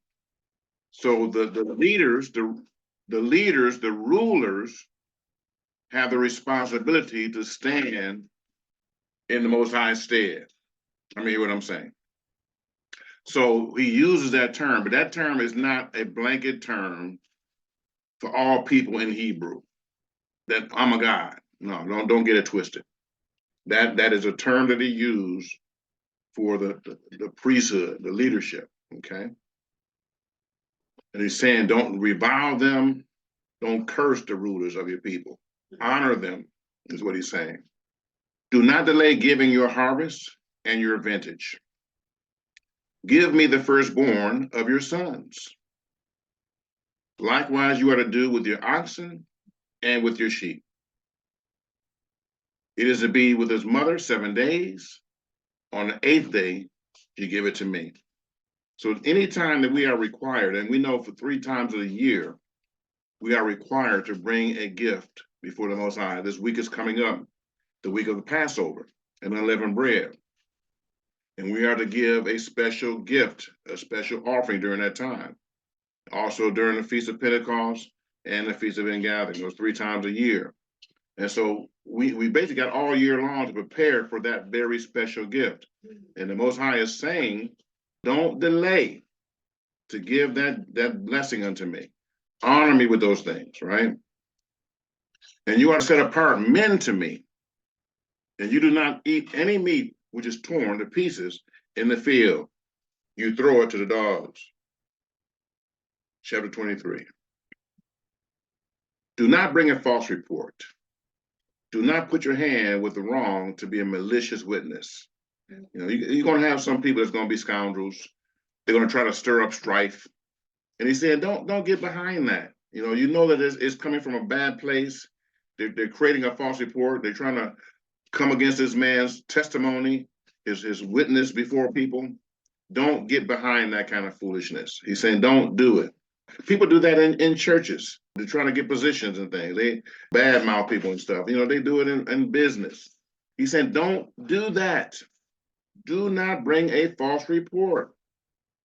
So the leaders, the rulers have the responsibility to stand in the Most High stead. I mean, what I'm saying. So he uses that term, but that term is not a blanket term for all people in Hebrew. That I'm a God. No, don't get it twisted. That is a term that he used for the priesthood, the leadership. Okay. And he's saying, don't revile them, don't curse the rulers of your people. Honor them, is what he's saying. Do not delay giving your harvest and your vintage. Give me the firstborn of your sons. Likewise, you are to do with your oxen and with your sheep. It is to be with his mother 7 days. On the 8th day, you give it to me. So anytime that we are required, and we know for 3 times of the year, we are required to bring a gift before the Most High. This week is coming up, the week of the Passover and unleavened bread. And we are to give a special gift, a special offering during that time. Also during the Feast of Pentecost and the Feast of Ingathering, those 3 times a year. And so we basically got all year long to prepare for that very special gift. And the Most High is saying, don't delay to give that blessing unto me. Honor me with those things, right? And you are to set apart men to me. And you do not eat any meat which is torn to pieces in the field. You throw it to the dogs. Chapter 23. Do not bring a false report. Do not put your hand with the wrong to be a malicious witness. You know, you're going to have some people that's going to be scoundrels. They're going to try to stir up strife. And he said, don't get behind that. You know that it's coming from a bad place. They're creating a false report. They're trying to come against this man's testimony, his witness before people. Don't get behind that kind of foolishness. He's saying, don't do it. People do that in churches. They're trying to get positions and things. They badmouth people and stuff. They do it in business. He's saying, don't do that. Do not bring a false report.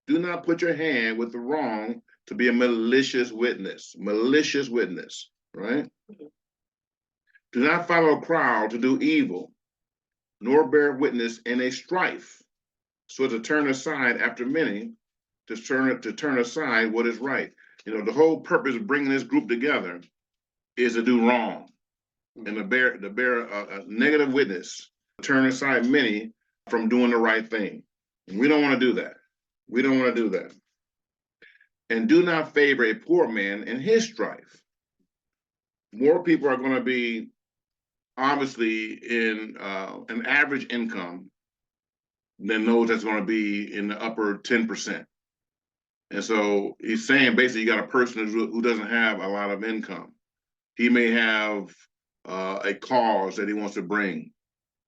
Do not put your hand with the wrong to be a malicious witness. Malicious witness, right? Do not follow a crowd to do evil, nor bear witness in a strife, so to turn aside after many, to turn aside what is right. The whole purpose of bringing this group together is to do wrong and to bear a negative witness, turn aside many from doing the right thing. And we don't want to do that. We don't want to do that. And do not favor a poor man in his strife. More people are going to be obviously in an average income than those that's going to be in the upper 10%. And so he's saying basically you got a person who doesn't have a lot of income. He may have a cause that he wants to bring,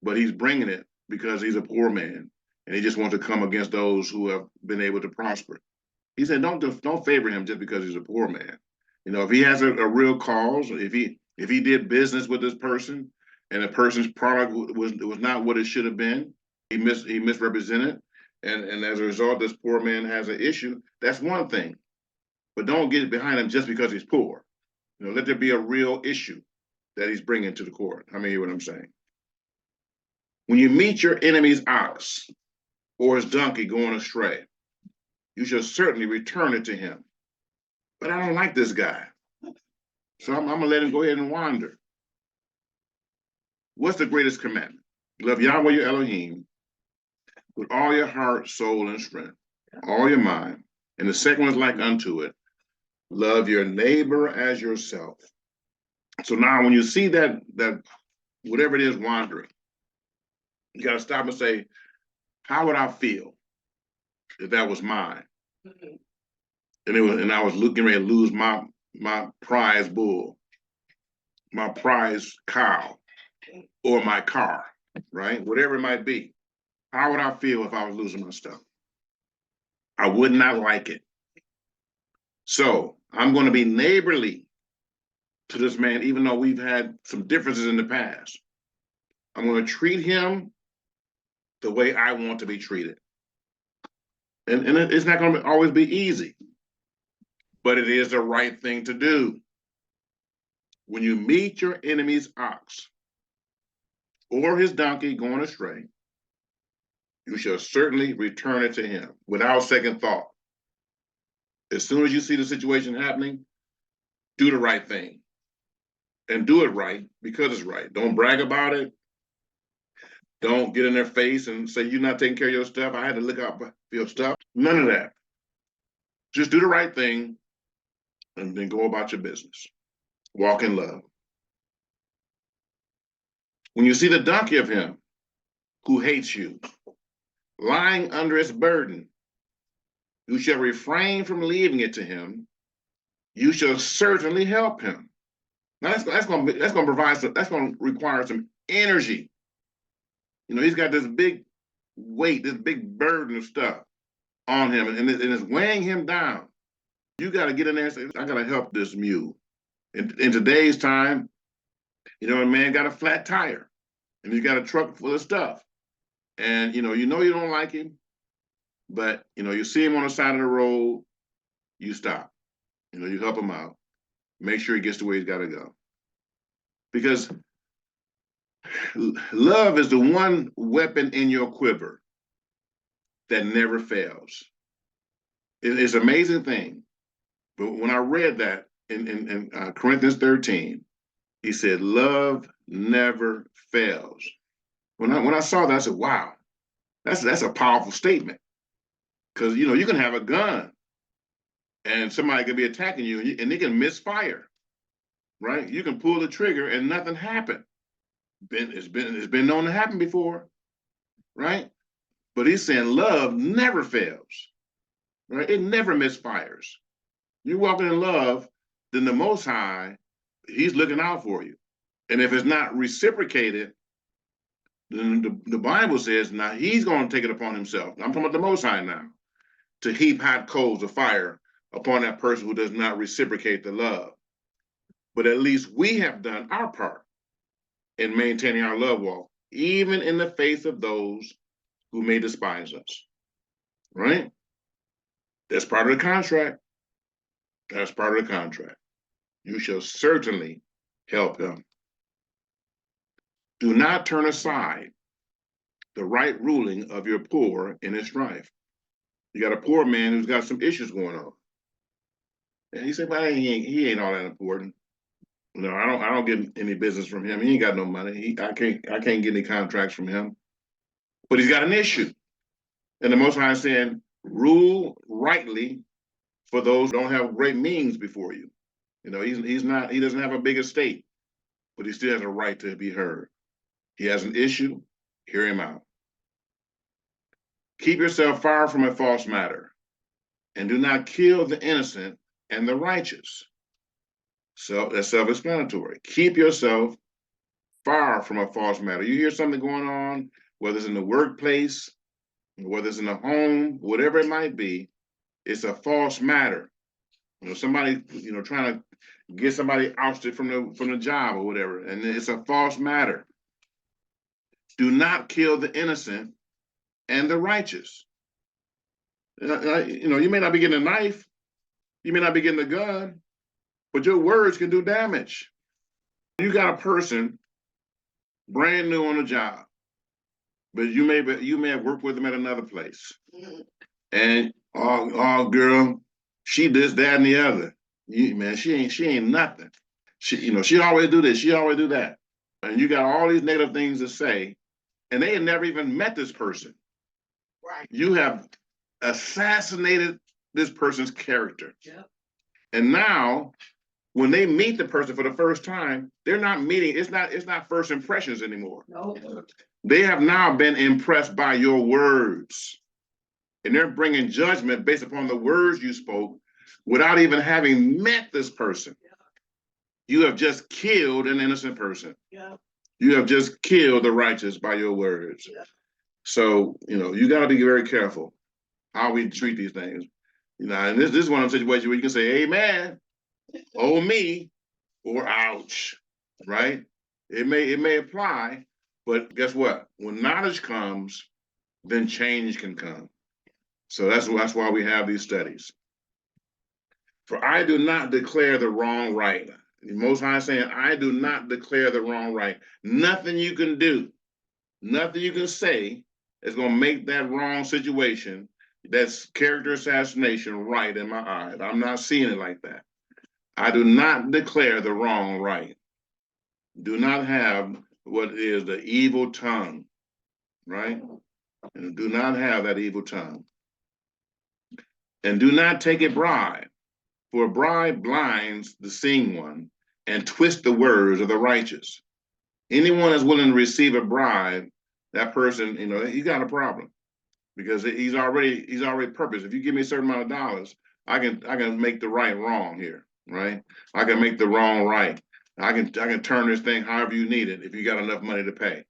but he's bringing it because he's a poor man and he just wants to come against those who have been able to prosper. He said, don't favor him just because he's a poor man. If he has a real cause, if he did business with this person and the person's product was not what it should have been, he misrepresented, and as a result, this poor man has an issue. That's one thing, but don't get behind him just because he's poor. Let there be a real issue that he's bringing to the court. I mean, hear what I'm saying? When you meet your enemy's ox or his donkey going astray, you shall certainly return it to him. But I don't like this guy, so I'm going to let him go ahead and wander. What's the greatest commandment? Love Yahweh your Elohim with all your heart, soul, and strength, all your mind. And the second one is like unto it. Love your neighbor as yourself. So now when you see that whatever it is wandering, you got to stop and say, how would I feel if that was mine? And I was getting ready to lose my prize bull, my prize cow, or my car, right? Whatever it might be. How would I feel if I was losing my stuff? I would not like it. So I'm going to be neighborly to this man, even though we've had some differences in the past. I'm going to treat him the way I want to be treated. And it's not going to always be easy, but it is the right thing to do. When you meet your enemy's ox or his donkey going astray, you shall certainly return it to him without second thought. As soon as you see the situation happening, do the right thing. And do it right because it's right. Don't brag about it. Don't get in their face and say, you're not taking care of your stuff. I had to look out for your stuff. None of that. Just do the right thing and then go about your business. Walk in love. When you see the donkey of him who hates you, lying under its burden, you shall refrain from leaving it to him. You shall certainly help him. Now that's going to require some energy. He's got this big weight, this big burden of stuff on him, and it's weighing him down. You got to get in there and say, I got to help this mule. In today's time, a man got a flat tire, and he's got a truck full of stuff. And, you don't like him, but, you see him on the side of the road, you stop. You help him out. Make sure he gets to where he's got to go. Because love is the one weapon in your quiver that never fails. It's an amazing thing. But when I read that in Corinthians 13, he said, love never fails. When I saw that, I said, wow, that's a powerful statement. Because, you can have a gun and somebody can be attacking you and they can misfire, right? You can pull the trigger and nothing happened. It's been known to happen before, right? But he's saying love never fails, right? It never misfires. You're walking in love, then the Most High, he's looking out for you. And if it's not reciprocated, then the Bible says now he's going to take it upon himself. I'm talking about the Most High now, to heap hot coals of fire upon that person who does not reciprocate the love. But at least we have done our part in maintaining our love walk, even in the face of those who may despise us, right? That's part of the contract. That's part of the contract. You shall certainly help him. Do not turn aside the right ruling of your poor in his strife. You got a poor man who's got some issues going on. And he said, well, he ain't all that important. No, I don't get any business from him. He ain't got no money. I can't get any contracts from him. But he's got an issue. And the Most High is saying, rule rightly for those who don't have great means before you. You know, he doesn't have a big estate, but he still has a right to be heard. He has an issue, hear him out. Keep yourself far from a false matter, and do not kill the innocent and the righteous. So that's self-explanatory. Keep yourself far from a false matter. You hear something going on, whether it's in the workplace, whether it's in the home, whatever it might be, it's a false matter. You know, somebody, trying to get somebody ousted from the job or whatever, and it's a false matter. Do not kill the innocent and the righteous. You may not be getting a knife, you may not be getting a gun, but your words can do damage. You got a person brand new on the job, but you may have worked with them at another place, and oh girl, she this, that, and the other. Man, she ain't nothing. She always do this, she always do that, and you got all these negative things to say, and they had never even met this person. Right. You have assassinated this person's character. Yep. And now, when they meet the person for the first time, they're not meeting. It's not first impressions anymore. No. They have now been impressed by your words, and they're bringing judgment based upon the words you spoke, without even having met this person. Yeah. You have just killed an innocent person. Yeah. You have just killed the righteous by your words. Yeah. So you got to be very careful how we treat these things. And this is one of those situations where you can say, amen, oh me, or ouch, right? It may apply, but guess what? When knowledge comes, then change can come. So that's why we have these studies. For I do not declare the wrong right. The Most High is saying, I do not declare the wrong right. Nothing you can do, nothing you can say is going to make that wrong situation, that's character assassination, right in my eyes. I'm not seeing it like that. I do not declare the wrong right. Do not have what is the evil tongue, right? And do not have that evil tongue. And do not take a bribe, for a bribe blinds the seeing one and twists the words of the righteous. Anyone that's willing to receive a bribe, that person, he got a problem, because he's already purposed. If you give me a certain amount of dollars, I can make the right wrong here, right? I can make the wrong right. I can turn this thing however you need it if you got enough money to pay.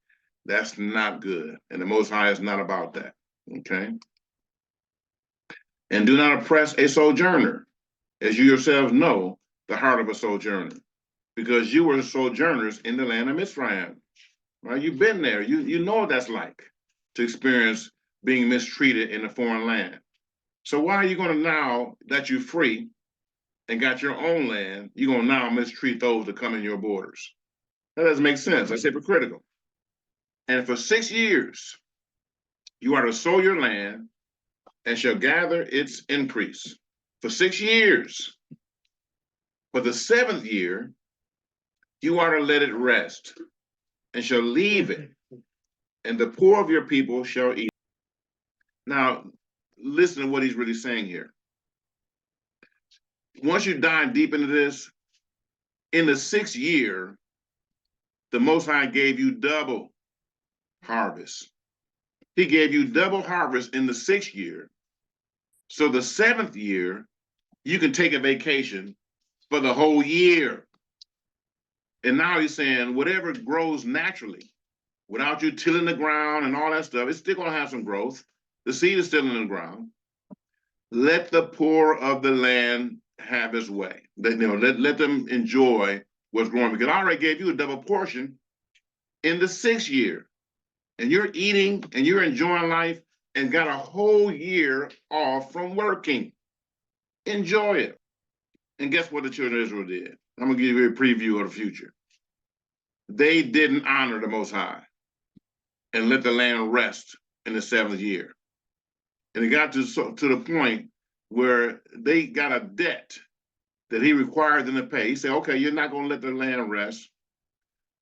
That's not good, and the Most High is not about that. Okay. And do not oppress a sojourner, as you yourselves know the heart of a sojourner, because you were sojourners in the land of Mizraim, right? You've been there. You know what that's like to experience being mistreated in a foreign land. So why are you going to, now that you're free and got your own land, you're going to now mistreat those that come in your borders? That doesn't make sense. That's hypocritical. And for 6 years, you are to sow your land and shall gather its increase. For 6 years. For the 7th year, you are to let it rest and shall leave it, and the poor of your people shall eat. Now, listen to what he's really saying here. Once you dive deep into this, in the 6th year, the Most High gave you double harvest. He gave you double harvest in the 6th year. So the 7th year, you can take a vacation for the whole year. And now he's saying whatever grows naturally, without you tilling the ground and all that stuff, it's still going to have some growth. The seed is still in the ground. Let the poor of the land have his way. Let them enjoy what's growing, because I already gave you a double portion in the 6th year. And you're eating and you're enjoying life and got a whole year off from working. Enjoy it. And guess what the children of Israel did? I'm going to give you a preview of the future. They didn't honor the Most High and let the land rest in the 7th year. And it got to the point where they got a debt that he required them to pay. He said, okay, you're not going to let the land rest.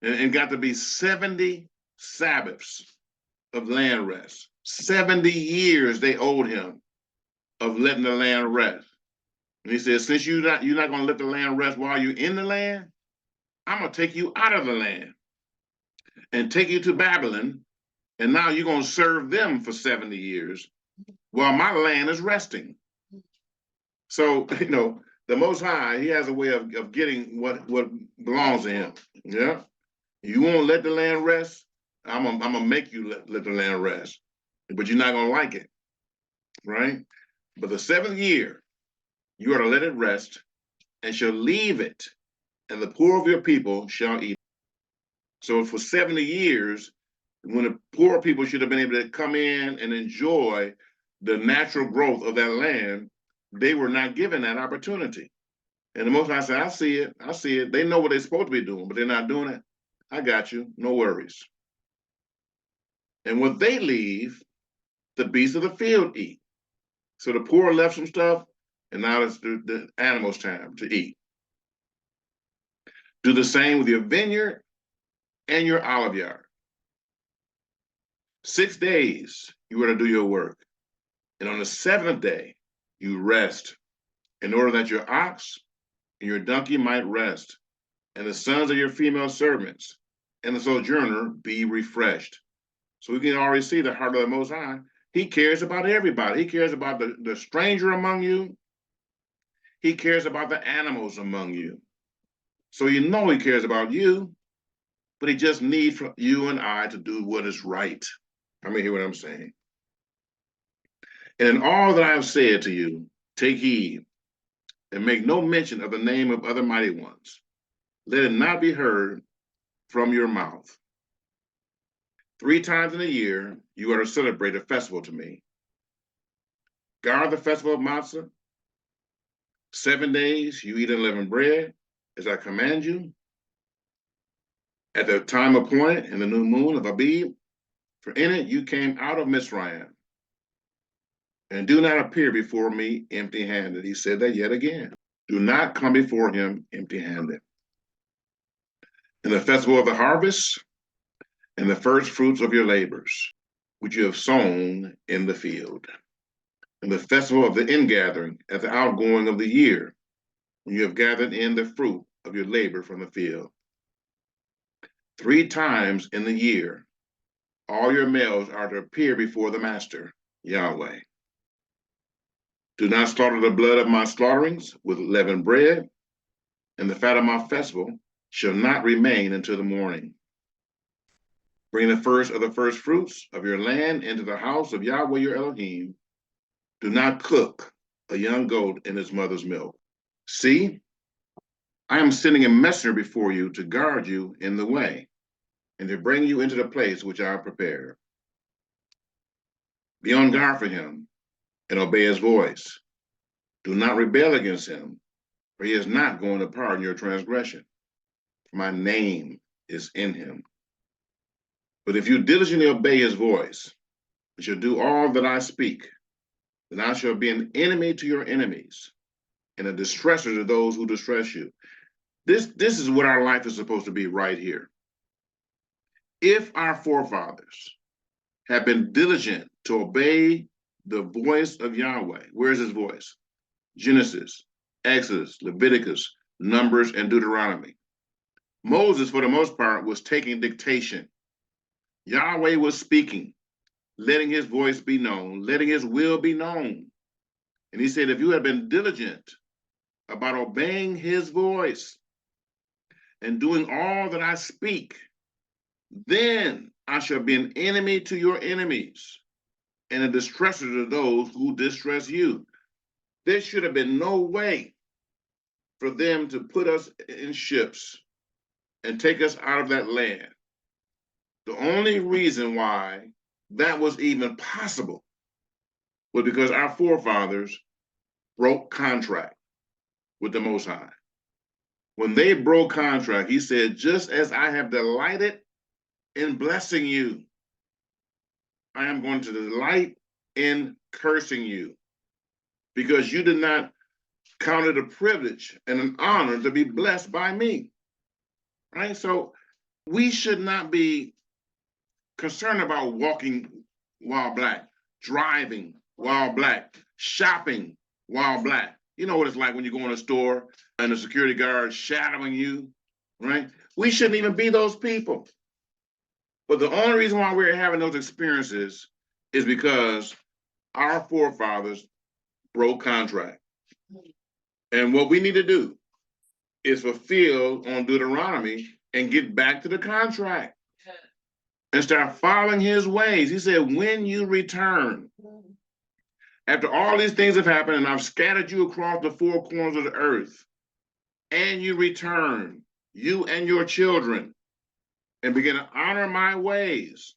And got to be 70 Sabbaths of land rest. 70 years they owed him of letting the land rest. And he said, since you're not going to let the land rest while you're in the land, I'm going to take you out of the land and take you to Babylon. And now you're going to serve them for 70 years while my land is resting. So, the Most High, he has a way of getting what belongs to him. Yeah. You won't let the land rest, I'm gonna make you let the land rest. But you're not gonna like it. Right? But the 7th year, you are to let it rest and shall leave it, and the poor of your people shall eat. So for 70 years, when the poor people should have been able to come in and enjoy the natural growth of that land, they were not given that opportunity. And the Most High said, I see it. They know what they're supposed to be doing, but they're not doing it. I got you, no worries. And when they leave, the beasts of the field eat. So the poor left some stuff, and now it's the animals' time to eat. Do the same with your vineyard and your olive yard. 6 days you are to do your work, and on the 7th day you rest, in order that your ox and your donkey might rest, and the sons of your female servants and the sojourner be refreshed. So we can already see the heart of the Most High. He cares about everybody. He cares about the stranger among you. He cares about the animals among you. So he cares about you, but he just needs for you and I to do what is right. I mean, hear what I'm saying? And in all that I have said to you, take heed and make no mention of the name of other mighty ones. Let it not be heard from your mouth. 3 times in a year, you are to celebrate a festival to me. Guard the festival of Matzah. 7 days you eat unleavened bread, as I command you. At the time appointed in the new moon of Abib, for in it you came out of Mizraim. And do not appear before me empty-handed. He said that yet again. Do not come before him empty-handed. In the festival of the harvest, and the first fruits of your labors, which you have sown in the field. In the festival of the ingathering, at the outgoing of the year, when you have gathered in the fruit of your labor from the field. 3 times in the year, all your males are to appear before the master, Yahweh. Do not slaughter the blood of my slaughterings with leavened bread, and the fat of my festival shall not remain until the morning. Bring the first of the first fruits of your land into the house of Yahweh your Elohim. Do not cook a young goat in its mother's milk. See, I am sending a messenger before you to guard you in the way, and to bring you into the place which I have prepared. Be on guard for him, and obey his voice. Do not rebel against him, for he is not going to pardon your transgression. For my name is in him. But if you diligently obey his voice, and shall do all that I speak, then I shall be an enemy to your enemies, and a distresser to those who distress you. This is what our life is supposed to be right here. If our forefathers have been diligent to obey the voice of Yahweh, where's his voice? Genesis, Exodus, Leviticus, Numbers, and Deuteronomy. Moses, for the most part, was taking dictation. Yahweh was speaking, letting his voice be known, letting his will be known. And he said, if you have been diligent about obeying his voice and doing all that I speak, then I shall be an enemy to your enemies and a distresser to those who distress you. There should have been no way for them to put us in ships and take us out of that land. The only reason why that was even possible was because our forefathers broke contract with the Most High. When they broke contract, he said, just as I have delighted in blessing you, I am going to delight in cursing you, because you did not count it a privilege and an honor to be blessed by me. Right? So we should not be concerned about walking while black, driving while black, shopping while black. You know what it's like when you go in a store and the security guard shadowing you, right? We shouldn't even be those people. But the only reason why we're having those experiences is because our forefathers broke contract. And what we need to do is fulfill on Deuteronomy and get back to the contract and start following his ways. He said, when you return, after all these things have happened and I've scattered you across the four corners of the earth, and you return, you and your children, and begin to honor my ways,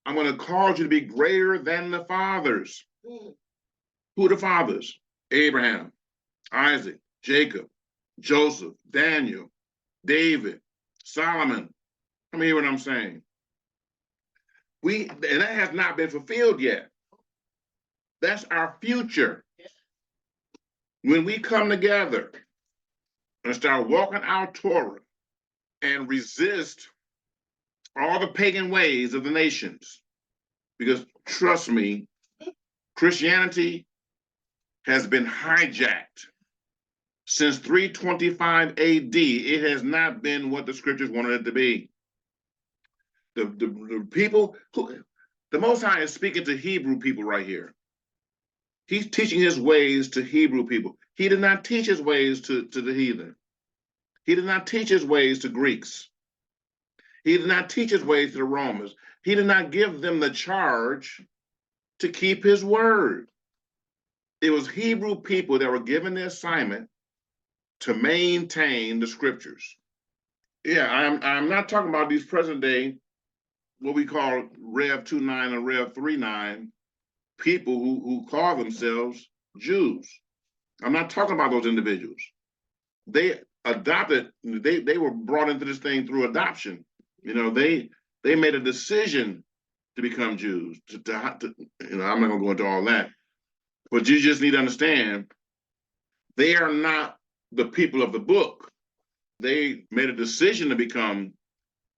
I'm going to cause you to be greater than the fathers. Who are the fathers? Abraham, Isaac, Jacob, Joseph, Daniel, David, Solomon. I mean, hear what I'm saying? And that has not been fulfilled yet. That's our future. When we come together and start walking our Torah and resist all the pagan ways of the nations, because trust me, Christianity has been hijacked since 325 AD. It has not been what the scriptures wanted it to be. The people who, the Most High is speaking to Hebrew people right here. He's teaching his ways to Hebrew people. He did not teach his ways to the heathen. He did not teach his ways to Greeks. He did not teach his ways to the Romans. He did not give them the charge to keep his word. It was Hebrew people that were given the assignment to maintain the scriptures. Yeah, I'm not talking about these present day, what we call Rev 2.9 and Rev 3.9, people who call themselves Jews. I'm not talking about those individuals. They adopted, they were brought into this thing through adoption. You know, they made a decision to become Jews. You know, I'm not gonna go into all that, but you just need to understand, they are not the people of the book. They made a decision to become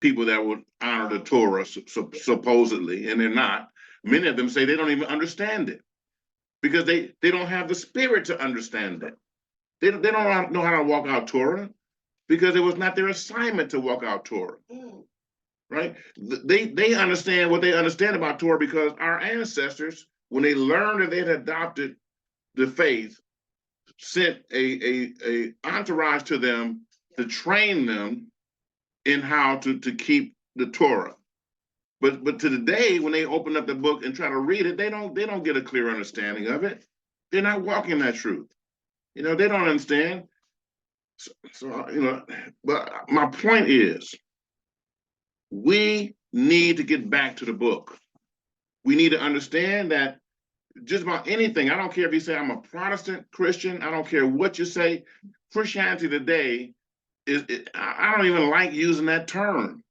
people that would honor the Torah, supposedly, and they're not. Many of them say they don't even understand it because they don't have the spirit to understand it. They don't know how to walk out Torah because it was not their assignment to walk out Torah, right? They understand what they understand about Torah because our ancestors, when they learned that they had adopted the faith, sent a entourage to them to train them in how to keep the Torah. But to today, when they open up the book and try to read it, they don't get a clear understanding of it. They're not walking that truth. You know, they don't understand. So you know, but my point is, we need to get back to the book. We need to understand that just about anything, I don't care if you say I'm a Protestant Christian, I don't care what you say, Christianity today I don't even like using that term.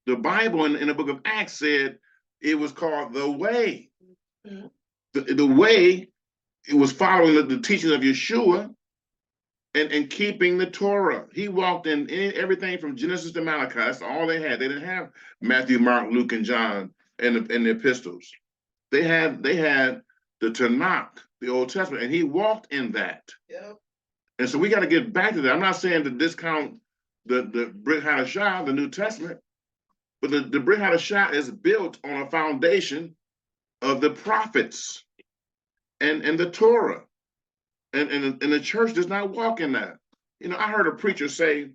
The Bible in the book of Acts said it was called the way. The way, it was following the teachings of Yeshua and keeping the Torah. He walked in everything from Genesis to Malachi. That's all they had. They didn't have Matthew, Mark, Luke, and John and the epistles. They had the Tanakh, the Old Testament, and he walked in that. Yep. And so we got to get back to that. I'm not saying to discount the Brit Hadashah, the New Testament, but the Brit Hadashah is built on a foundation of the prophets and the Torah. And the church does not walk in that. You know, I heard a preacher say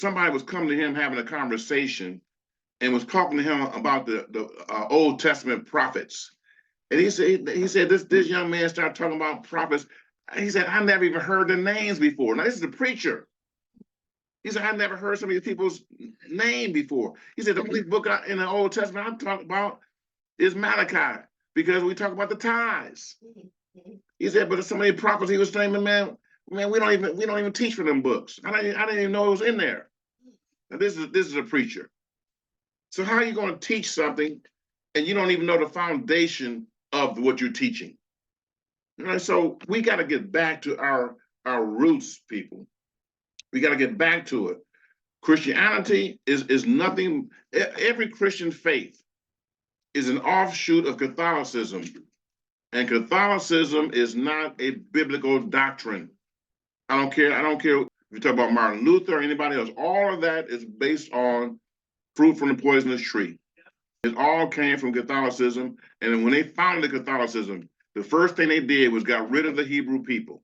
somebody was coming to him having a conversation and was talking to him about the Old Testament prophets. And he said this young man started talking about prophets. He said, I never even heard the names before. Now, this is the preacher. He said, I never heard some of these people's name before. He said, the only book in the Old Testament I'm talking about is Malachi, because we talk about the tithes. He said, but some of the prophets he was saying, man, we don't even teach for them books. I didn't even know it was in there. Now, this is a preacher. So how are you going to teach something and you don't even know the foundation of what you're teaching? You know, so we got to get back to our roots, people. We got to get back to it. Christianity is nothing. Every Christian faith is an offshoot of Catholicism. And Catholicism is not a biblical doctrine. I don't care if you talk about Martin Luther or anybody else. All of that is based on fruit from the poisonous tree. It all came from Catholicism. And when they founded Catholicism, the first thing they did was got rid of the Hebrew people.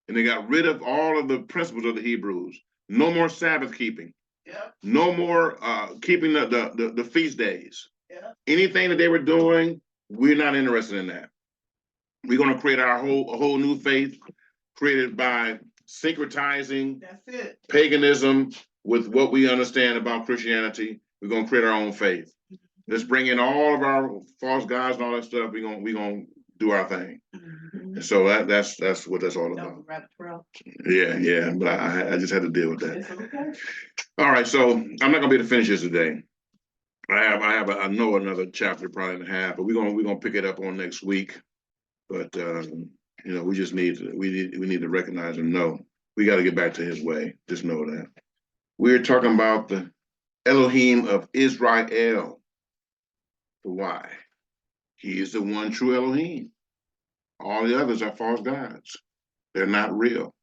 And they got rid of all of the principles of the Hebrews. No more Sabbath keeping. Yeah. No more keeping the feast days. Yeah. Anything that they were doing, we're not interested in that. We're going to create a whole new faith created by syncretizing paganism with what we understand about Christianity. We're going to create our own faith. Let's bring in all of our false gods and all that stuff. We're gonna do our thing. And so that's what that's all about. Yeah, but I just had to deal with that. It's okay. All right, so I'm not gonna be able to finish this today. I know another chapter probably and a half, but we're gonna pick it up on next week. But you know, we need to recognize and know we got to get back to His way. Just know that we're talking about the Elohim of Israel. Why? He is the one true Elohim. All the others are false gods. They're not real.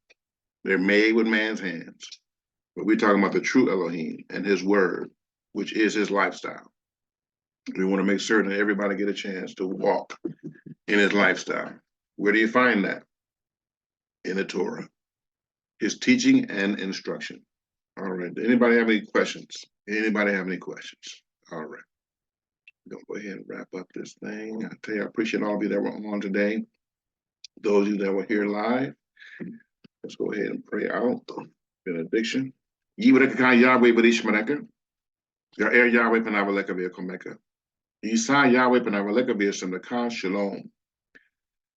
They're made with man's hands. But we're talking about the true Elohim and His word, which is His lifestyle. We want to make certain that everybody get a chance to walk in His lifestyle. Where do you find that? In the Torah. His teaching and instruction. All right. Anybody have any questions? Anybody have any questions? All right. We're gonna go ahead and wrap up this thing. I tell you, I appreciate all of you that were on today. Those of you that were here live, let's go ahead and pray out. Benediction. Yibreka Yahweh Berishmareka. Ya'er Yahweh Panavaleka Vyakomeka. Yisa Yahweh Panavaleka Vyasamaka Shalom.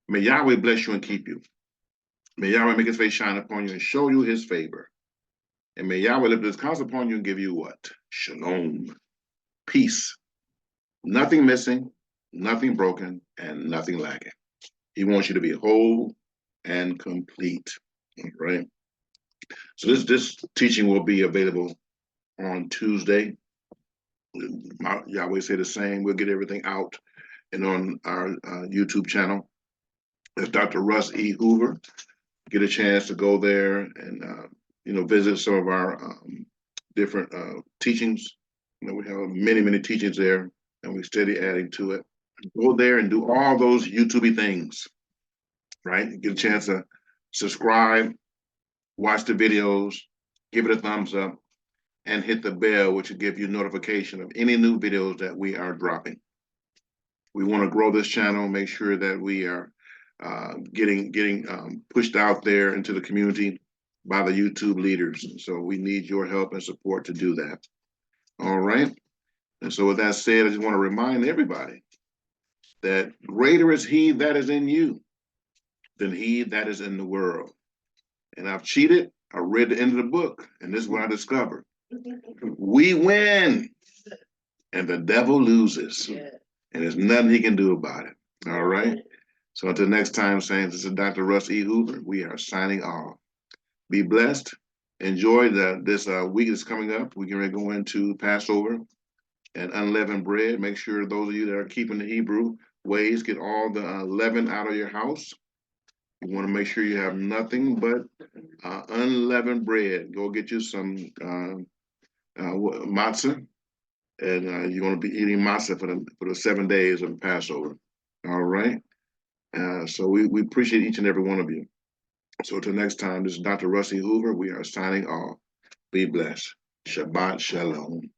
May Yahweh bless you and keep you. May Yahweh make His face shine upon you and show you His favor. And may Yahweh lift His countenance upon you and give you what? Shalom. Peace. Nothing missing, nothing broken, and nothing lacking. He wants you to be whole and complete. All right. So this teaching will be available on Tuesday. Yahweh say the same. We'll get everything out and on our YouTube channel. There's Dr. Russ E. Hoover. Get a chance to go there and visit some of our different teachings. You know, we have many teachings there, and we steady adding to it. Go there and do all those YouTube things, right? Get a chance to subscribe, watch the videos, give it a thumbs up, and hit the bell, which will give you notification of any new videos that we are dropping. We want to grow this channel, make sure that we are getting pushed out there into the community by the YouTube leaders. So we need your help and support to do that. All right. And so with that said, I just want to remind everybody that greater is He that is in you than he that is in the world. And I've cheated. I read the end of the book, and this is what I discovered. We win, and the devil loses. And there's nothing he can do about it. All right? So until next time, saints, this is Dr. Russ E. Hoover. We are signing off. Be blessed. Enjoy this week that's coming up. We're going to go into Passover and unleavened bread. Make sure those of you that are keeping the Hebrew ways get all the leaven out of your house. You want to make sure you have nothing but unleavened bread. Go get you some matzah, and you're going to be eating matzah for the 7 days of Passover. All right. So we appreciate each and every one of you. So till next time, this is Dr. Rusty Hoover. We are signing off. Be blessed. Shabbat Shalom.